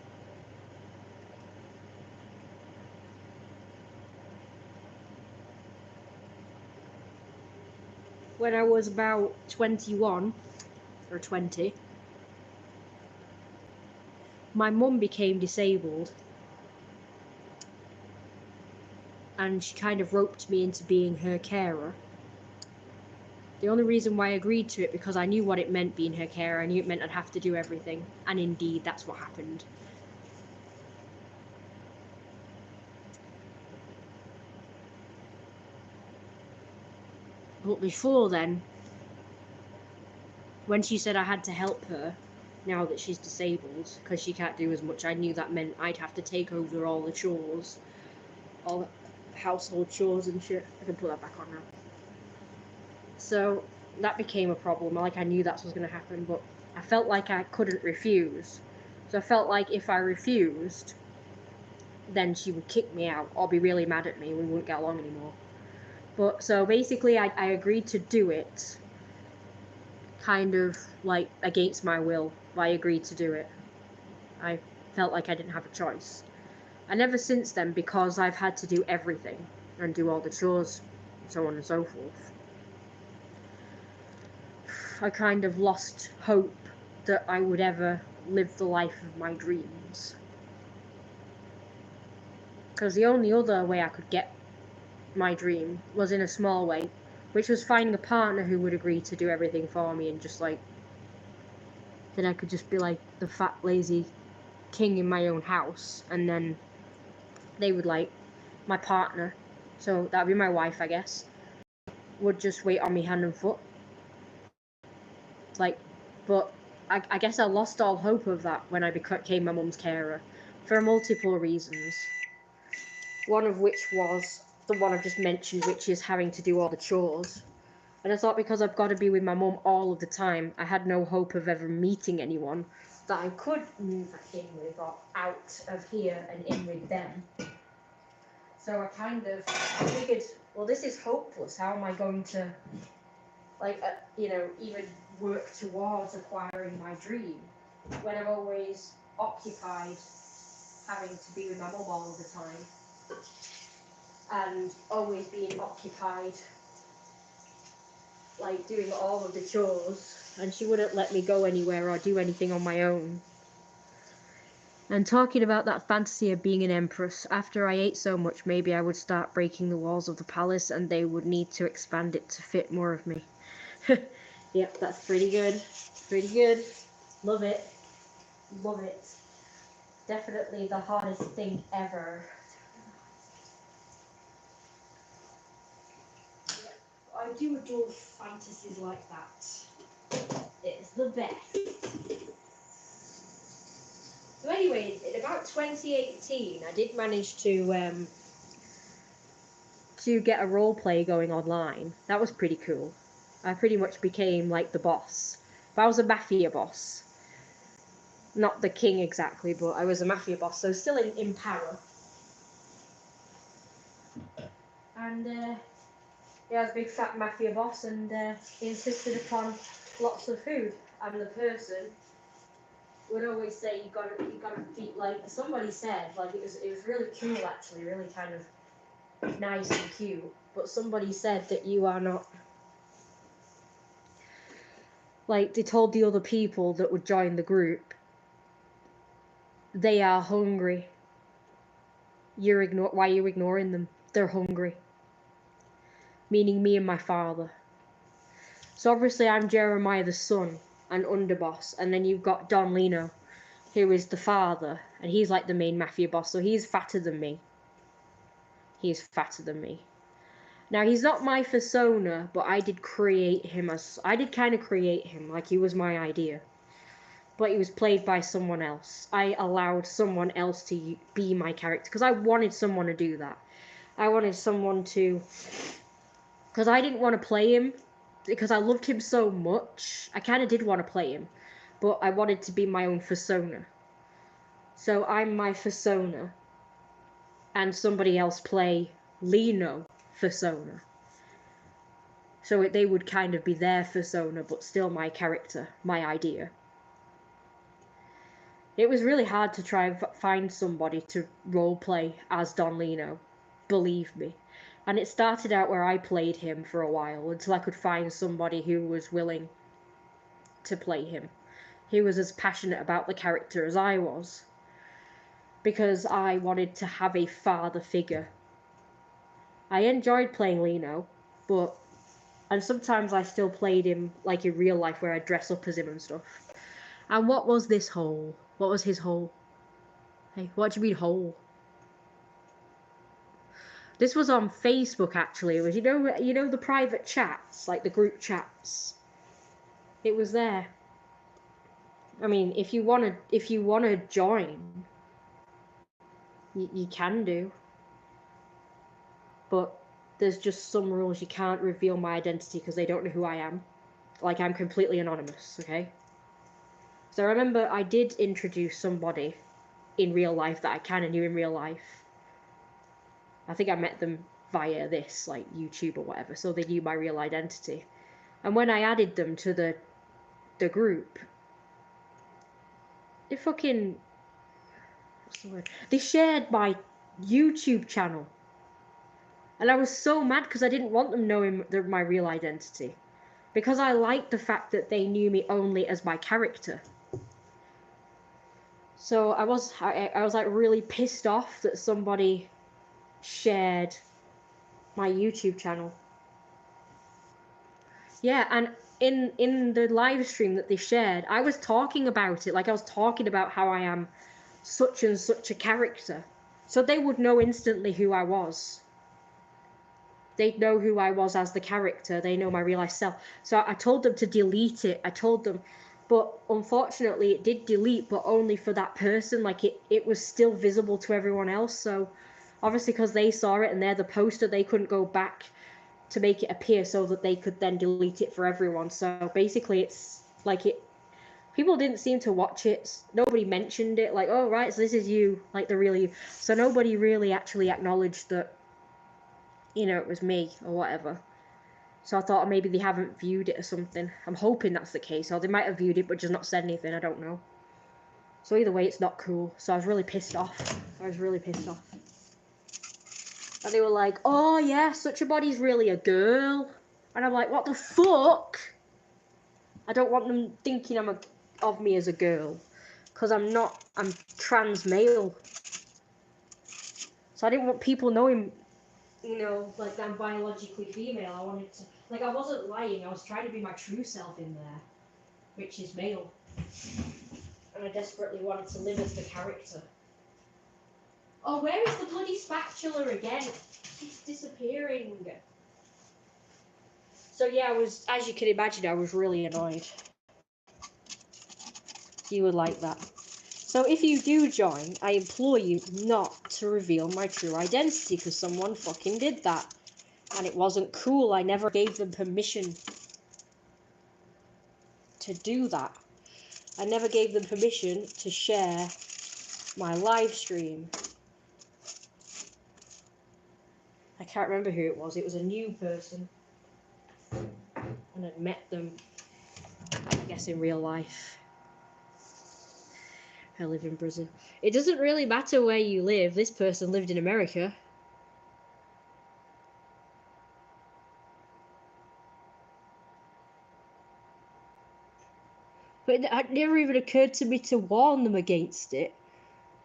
when I was about 21 or 20, my mum became disabled, and she kind of roped me into being her carer. The only reason why I agreed to it because I knew what it meant being her carer. I knew it meant I'd have to do everything, and indeed that's what happened. But before then, when she said I had to help her, now that she's disabled, because she can't do as much, I knew that meant I'd have to take over all the chores, all the household chores and shit. I can put that back on now. So that became a problem. Like, I knew that was going to happen, but I felt like I couldn't refuse. So I felt like if I refused, then she would kick me out or be really mad at me and we wouldn't get along anymore. But so basically I agreed to do it, kind of like against my will. I agreed to do it. I felt like I didn't have a choice. And ever since then, because I've had to do everything and do all the chores, so on and so forth, I kind of lost hope that I would ever live the life of my dreams. Because the only other way I could get my dream was in a small way, which was finding a partner who would agree to do everything for me, and just like, then I could just be like the fat, lazy king in my own house, and then they would like, my partner, so that'd be my wife, I guess, would just wait on me hand and foot. Like, but I guess I lost all hope of that when I became my mum's carer, for multiple reasons. One of which was the one I've just mentioned, which is having to do all the chores. And I thought because I've got to be with my mum all of the time, I had no hope of ever meeting anyone that I could move in with or out of here and in with them. So I kind of figured, well, this is hopeless. How am I going to, like, even work towards acquiring my dream when I'm always occupied having to be with my mum all of the time and always being occupied, like, doing all of the chores, and she wouldn't let me go anywhere or do anything on my own. And talking about that fantasy of being an empress, after I ate so much, maybe I would start breaking the walls of the palace and they would need to expand it to fit more of me. Yep, that's pretty good. Pretty good. Love it. Love it. Definitely the hardest thing ever. Yep, I do adore fantasies like that. It's the best. So anyway, in about 2018, I did manage to get a roleplay going online. That was pretty cool. I pretty much became like the boss. But I was a mafia boss. Not the king exactly, but I was a mafia boss, so still in power. And yeah, I was a big fat mafia boss, and he insisted upon lots of food. And the person would always say, you gotta feed, like somebody said, like it was really cool actually, really kind of nice and cute. But somebody said that you are not, like, they told the other people that would join the group, they are hungry. Why are you ignoring them? They're hungry. Meaning me and my father. So obviously I'm Jeremiah the son and underboss, and then you've got Don Lino, who is the father, and he's like the main mafia boss, so he's fatter than me. He's fatter than me. Now, he's not my persona, but I did kind of create him, like he was my idea. But he was played by someone else. I allowed someone else to be my character, because I wanted someone to do that. I wanted someone to, because I didn't want to play him, because I loved him so much. I kind of did want to play him, but I wanted to be my own persona. So I'm my persona, and somebody else play Lino persona. So they would kind of be their persona, but still my character, my idea. It was really hard to try and find somebody to roleplay as Don Lino, believe me. And it started out where I played him for a while until I could find somebody who was willing to play him. He was as passionate about the character as I was, because I wanted to have a father figure. I enjoyed playing Lino, and sometimes I still played him like in real life where I dress up as him and stuff. And what was this hole? What was his hole? Hey, what do you mean hole? This was on Facebook actually. It was you know the private chats, like the group chats. It was there. I mean, if you wanna join, you can do. But there's just some rules. You can't reveal my identity because they don't know who I am. Like, I'm completely anonymous, okay? So I remember I did introduce somebody in real life that I kind of knew in real life. I think I met them via this, like, YouTube or whatever, so they knew my real identity. And when I added them to the group, they fucking... what's the word? They shared my YouTube channel. And I was so mad because I didn't want them knowing my real identity. Because I liked the fact that they knew me only as my character. So I was like really pissed off that somebody shared my YouTube channel. Yeah, and in the live stream that they shared, I was talking about it, like I was talking about how I am such and such a character. So they would know instantly who I was. They'd know who I was as the character. They know my real life self. So I told them to delete it. I told them, but unfortunately it did delete, but only for that person. Like it was still visible to everyone else. So obviously because they saw it and they're the poster, they couldn't go back to make it appear so that they could then delete it for everyone. So basically it's like people didn't seem to watch it. Nobody mentioned it. Like, oh right, so this is you, like the real you. So nobody really actually acknowledged that, you know, it was me or whatever. So I thought maybe they haven't viewed it or something. I'm hoping that's the case, or they might have viewed it but just not said anything. I don't know. So either way, it's not cool. So I was really pissed off. And they were like, oh yeah, such a body's really a girl. And I'm like, what the fuck? I don't want them thinking of me as a girl. Because I'm not. I'm trans male. So I didn't want people knowing, you know, like I'm biologically female. I wanted to, like, I wasn't lying. I was trying to be my true self in there, which is male. And I desperately wanted to live as the character. Oh, where is the bloody spatula again? It's disappearing. So yeah, I was, as you can imagine, I was really annoyed. You would like that. So if you do join, I implore you not to reveal my true identity, because someone fucking did that. And it wasn't cool. I never gave them permission to do that. I never gave them permission to share my live stream. I can't remember who it was. It was a new person. And I'd met them, I guess, in real life. I live in Brazil. It doesn't really matter where you live. This person lived in America. But it never even occurred to me to warn them against it.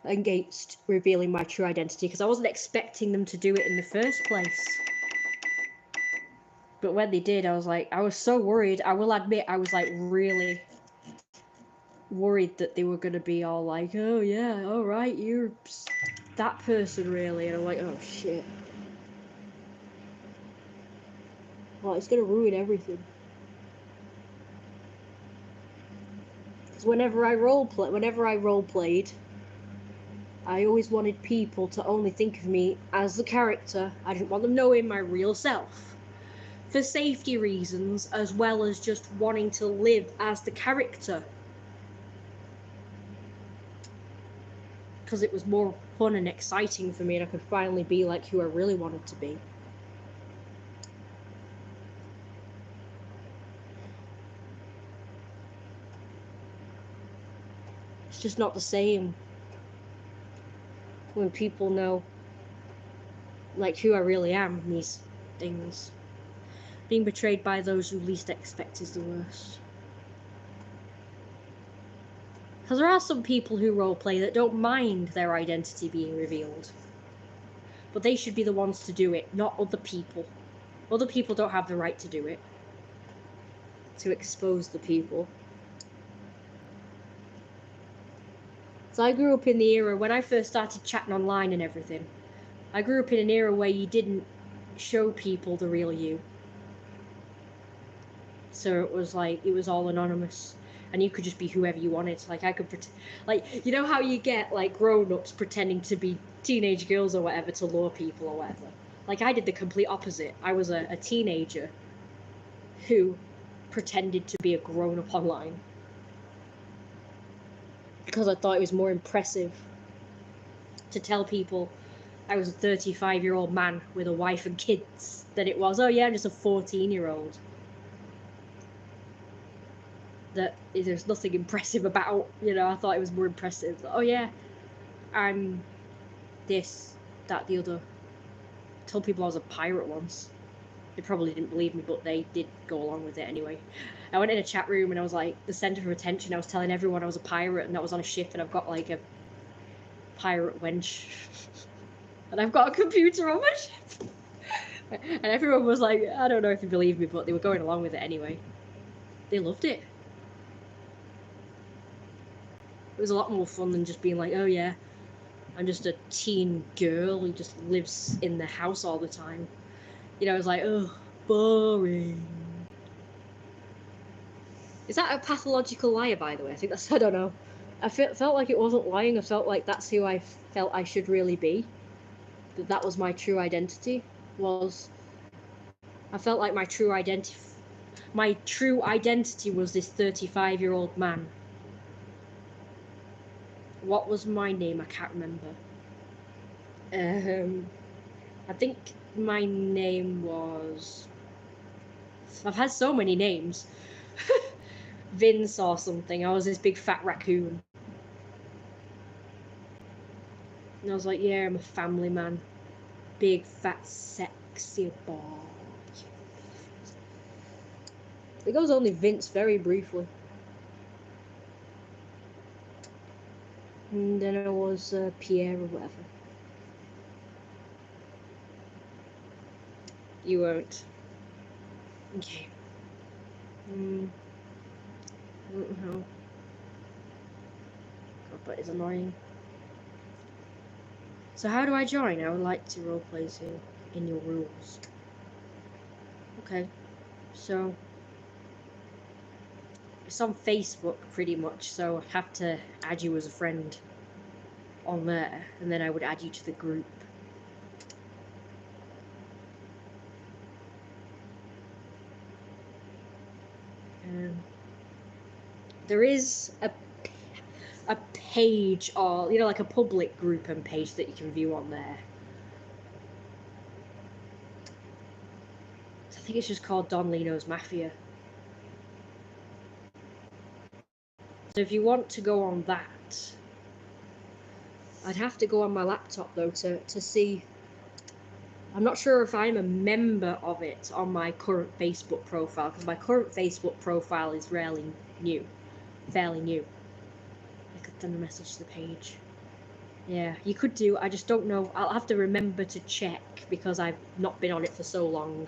Against revealing my true identity, because I wasn't expecting them to do it in the first place. But when they did, I was so worried. I will admit, I was like really worried that they were going to be all like, oh yeah, all right, you're that person really. And I'm like, oh shit. Well, it's going to ruin everything. Because whenever I roleplayed, I always wanted people to only think of me as the character. I didn't want them knowing my real self. For safety reasons, as well as just wanting to live as the character. Because it was more fun and exciting for me, and I could finally be like who I really wanted to be. It's just not the same when people know like who I really am in these things. Being betrayed by those who least expect is the worst. Because there are some people who roleplay that don't mind their identity being revealed. But they should be the ones to do it, not other people. Other people don't have the right to do it. To expose the people. So I grew up in the era when I first started chatting online and everything. I grew up in an era where you didn't show people the real you. So it was like, it was all anonymous. And you could just be whoever you wanted. Like, I could like, you know how you get, like, grown-ups pretending to be teenage girls or whatever to lure people or whatever? Like, I did the complete opposite. I was a teenager who pretended to be a grown-up online. Because I thought it was more impressive to tell people I was a 35-year-old man with a wife and kids than it was, oh yeah, I'm just a 14-year-old. That there's nothing impressive about, you know, I thought it was more impressive. Oh yeah, I'm this, that, the other. I told people I was a pirate once. They probably didn't believe me, but they did go along with it anyway. I went in a chat room and I was like the centre of attention. I was telling everyone I was a pirate and that I was on a ship and I've got like a pirate wench. And I've got a computer on my ship. And everyone was like, I don't know if you believe me, but they were going along with it anyway. They loved it. It was a lot more fun than just being like, oh yeah, I'm just a teen girl who just lives in the house all the time. You know, it was like, oh, boring. Is that a pathological liar, by the way? I think that's, I don't know. I felt like it wasn't lying. I felt like that's who I felt I should really be. That was my true identity. I felt like my true identity was this 35-year-old man. What was my name? I can't remember. I think my name was... I've had so many names. Vince or something. I was this big fat raccoon. And I was like, yeah, I'm a family man. Big fat sexy boy. I think I was only Vince very briefly. And then I was Pierre or whatever. You won't. Okay. I don't know. God, but it's annoying. So how do I join? I would like to roleplay you in your rules. Okay. So it's on Facebook pretty much, so I'd have to add you as a friend on there, and then I would add you to the group. There is a page, or you know, like a public group and page that you can view on there. I think it's just called Don Lino's Mafia. So if you want to go on that, I'd have to go on my laptop though to see. I'm not sure if I'm a member of it on my current Facebook profile, because my current Facebook profile is fairly new. I could send a message to the page. Yeah, you could do. I just don't know. I'll have to remember to check because I've not been on it for so long.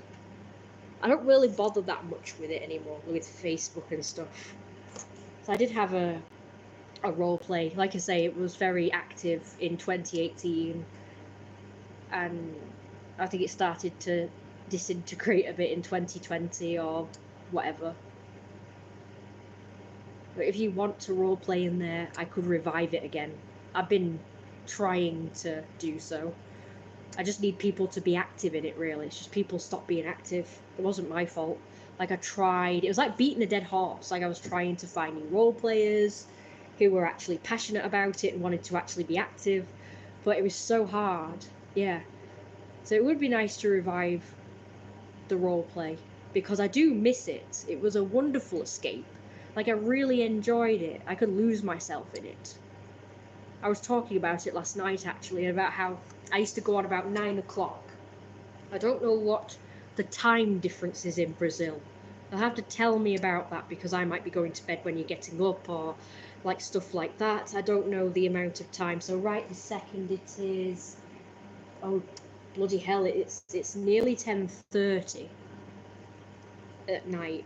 I don't really bother that much with it anymore, with Facebook and stuff. So I did have a roleplay. Like I say, it was very active in 2018. And I think it started to disintegrate a bit in 2020 or whatever. But if you want to roleplay in there, I could revive it again. I've been trying to do so. I just need people to be active in it, really. It's just people stop being active. It wasn't my fault. Like, I tried. It was like beating a dead horse. Like, I was trying to find new role players who were actually passionate about it and wanted to actually be active. But it was so hard. Yeah. So it would be nice to revive the roleplay, because I do miss it. It was a wonderful escape. Like, I really enjoyed it. I could lose myself in it. I was talking about it last night, actually, about how I used to go on about 9 o'clock I don't know what the time difference is in Brazil. They'll have to tell me about that because I might be going to bed when you're getting up or like stuff like that. I don't know the amount of time. So right this second it is, oh bloody hell, it's nearly 10:30 at night.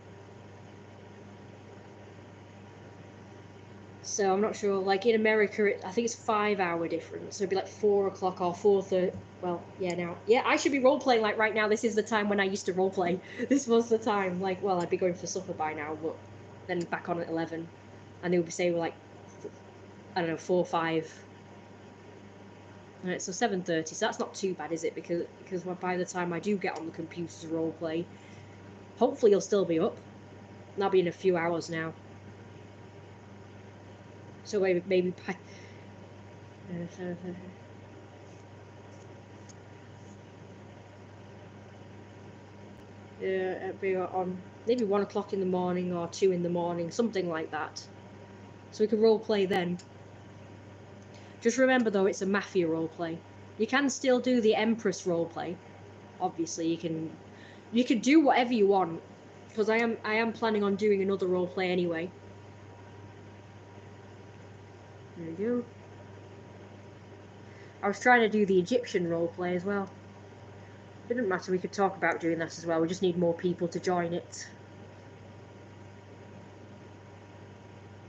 So I'm not sure, like in America, I think it's 5 hour difference. So it'd be like 4 o'clock or 4:30. Well, yeah, now. Yeah, I should be role playing like right now. This is the time when I used to role play. This was the time. Like, well, I'd be going for supper by now, but then back on at 11. And they would say we're like, I don't know, 4 or 5. Alright, so 7:30. So that's not too bad, is it? Because by the time I do get on the computer to role play, hopefully you'll still be up. That'll be in a few hours now. So maybe by... it'd be on maybe 1 o'clock in the morning or 2 in the morning, something like that. So we can role play then. Just remember though, it's a mafia role play. You can still do the Empress role play. Obviously, you can do whatever you want, because I am planning on doing another role play anyway. There we go. I was trying to do the Egyptian role play as well. It didn't matter, we could talk about doing that as well. We just need more people to join it.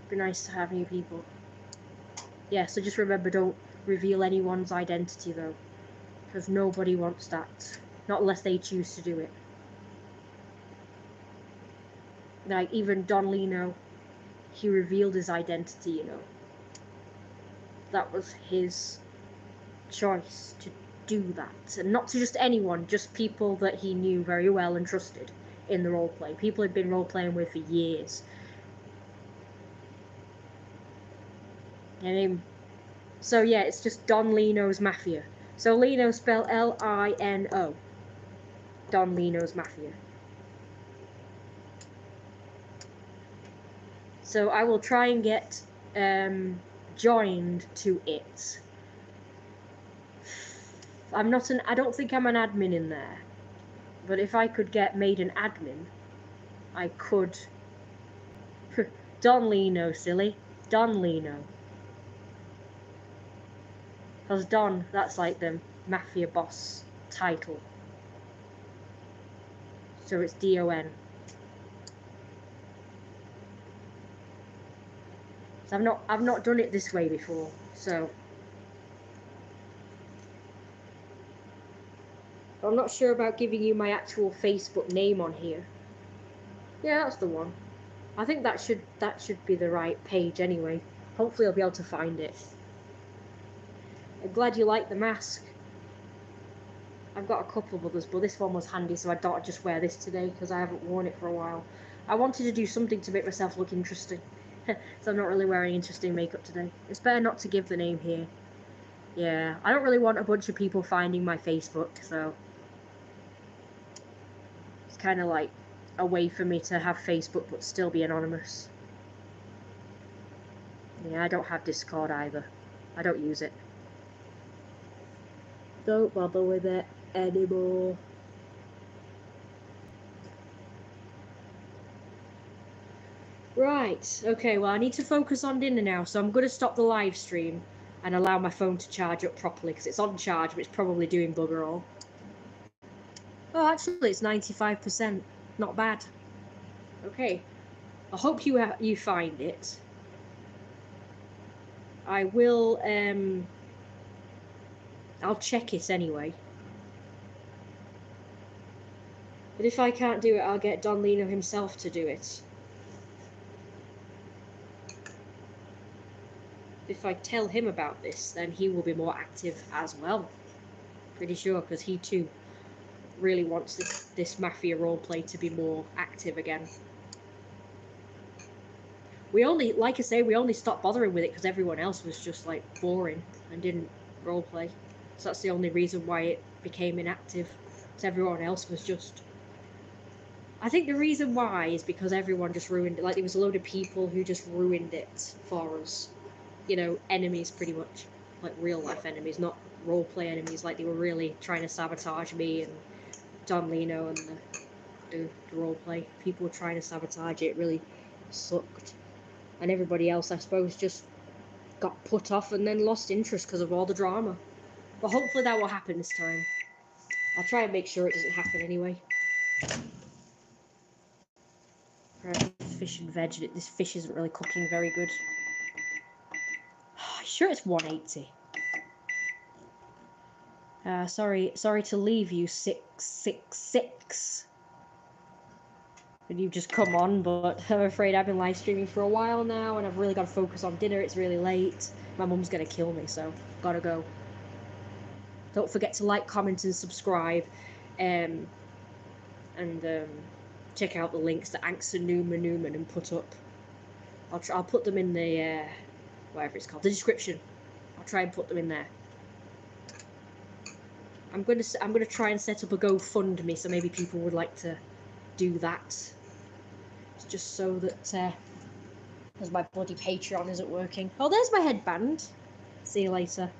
It'd be nice to have new people. Yeah, so just remember, don't reveal anyone's identity though, because nobody wants that. Not unless they choose to do it. Like, even Don Lino, he revealed his identity, you know. That was his choice to do that. And not to just anyone, just people that he knew very well and trusted in the roleplay. People he'd been role-playing with for years. And so yeah, it's just Don Lino's Mafia. So Lino spelled Lino. Don Lino's Mafia. So I will try and get joined to it. I don't think I'm an admin in there. But if I could get made an admin, I could. Don Lino, silly. Don Lino. Because Don, that's like the mafia boss title. So it's D-O-N. So I've not done it this way before, so I'm not sure about giving you my actual Facebook name on here. Yeah, that's the one. I think that should be the right page anyway. Hopefully I'll be able to find it. I'm glad you like the mask. I've got a couple of others, but this one was handy, so I thought I'd just wear this today because I haven't worn it for a while. I wanted to do something to make myself look interesting. So I'm not really wearing interesting makeup today. It's better not to give the name here. Yeah, I don't really want a bunch of people finding my Facebook, so it's kind of like a way for me to have Facebook but still be anonymous. Yeah, I don't have Discord either. I don't use it. Don't bother with it anymore. Right, okay, well I need to focus on dinner now, so I'm going to stop the live stream and allow my phone to charge up properly, because it's on charge, but it's probably doing bugger all. Oh, actually it's 95%. Not bad. Okay, I hope you find it. I will, I'll check it anyway. But if I can't do it, I'll get Don Lino himself to do it. If I tell him about this, then he will be more active as well. Pretty sure, because he too really wants this mafia roleplay to be more active again. Like I say, we only stopped bothering with it because everyone else was just like boring and didn't roleplay. So that's the only reason why it became inactive. Because everyone else was just... I think the reason why is because everyone just ruined it. Like, there was a load of people who just ruined it for us. You know, enemies pretty much. Like real life enemies, not roleplay enemies. Like, they were really trying to sabotage me and Don Lino and the roleplay. People were trying to sabotage it. It really sucked. And everybody else, I suppose, just got put off and then lost interest because of all the drama. But hopefully that will happen this time. I'll try and make sure it doesn't happen anyway. Right, fish and veg. This fish isn't really cooking very good. Sure it's 180. Sorry to leave you, 666. And you've just come on, but I'm afraid I've been live streaming for a while now, and I've really got to focus on dinner. It's really late. My mum's gonna kill me, so gotta go. Don't forget to like, comment, and subscribe, and check out the links that Angsa Newman put up. I'll put them in the whatever it's called, the description. I'll try and put them in there. I'm gonna try and set up a GoFundMe, so maybe people would like to do that. Just so that because my bloody Patreon isn't working. Oh, there's my headband. See you later.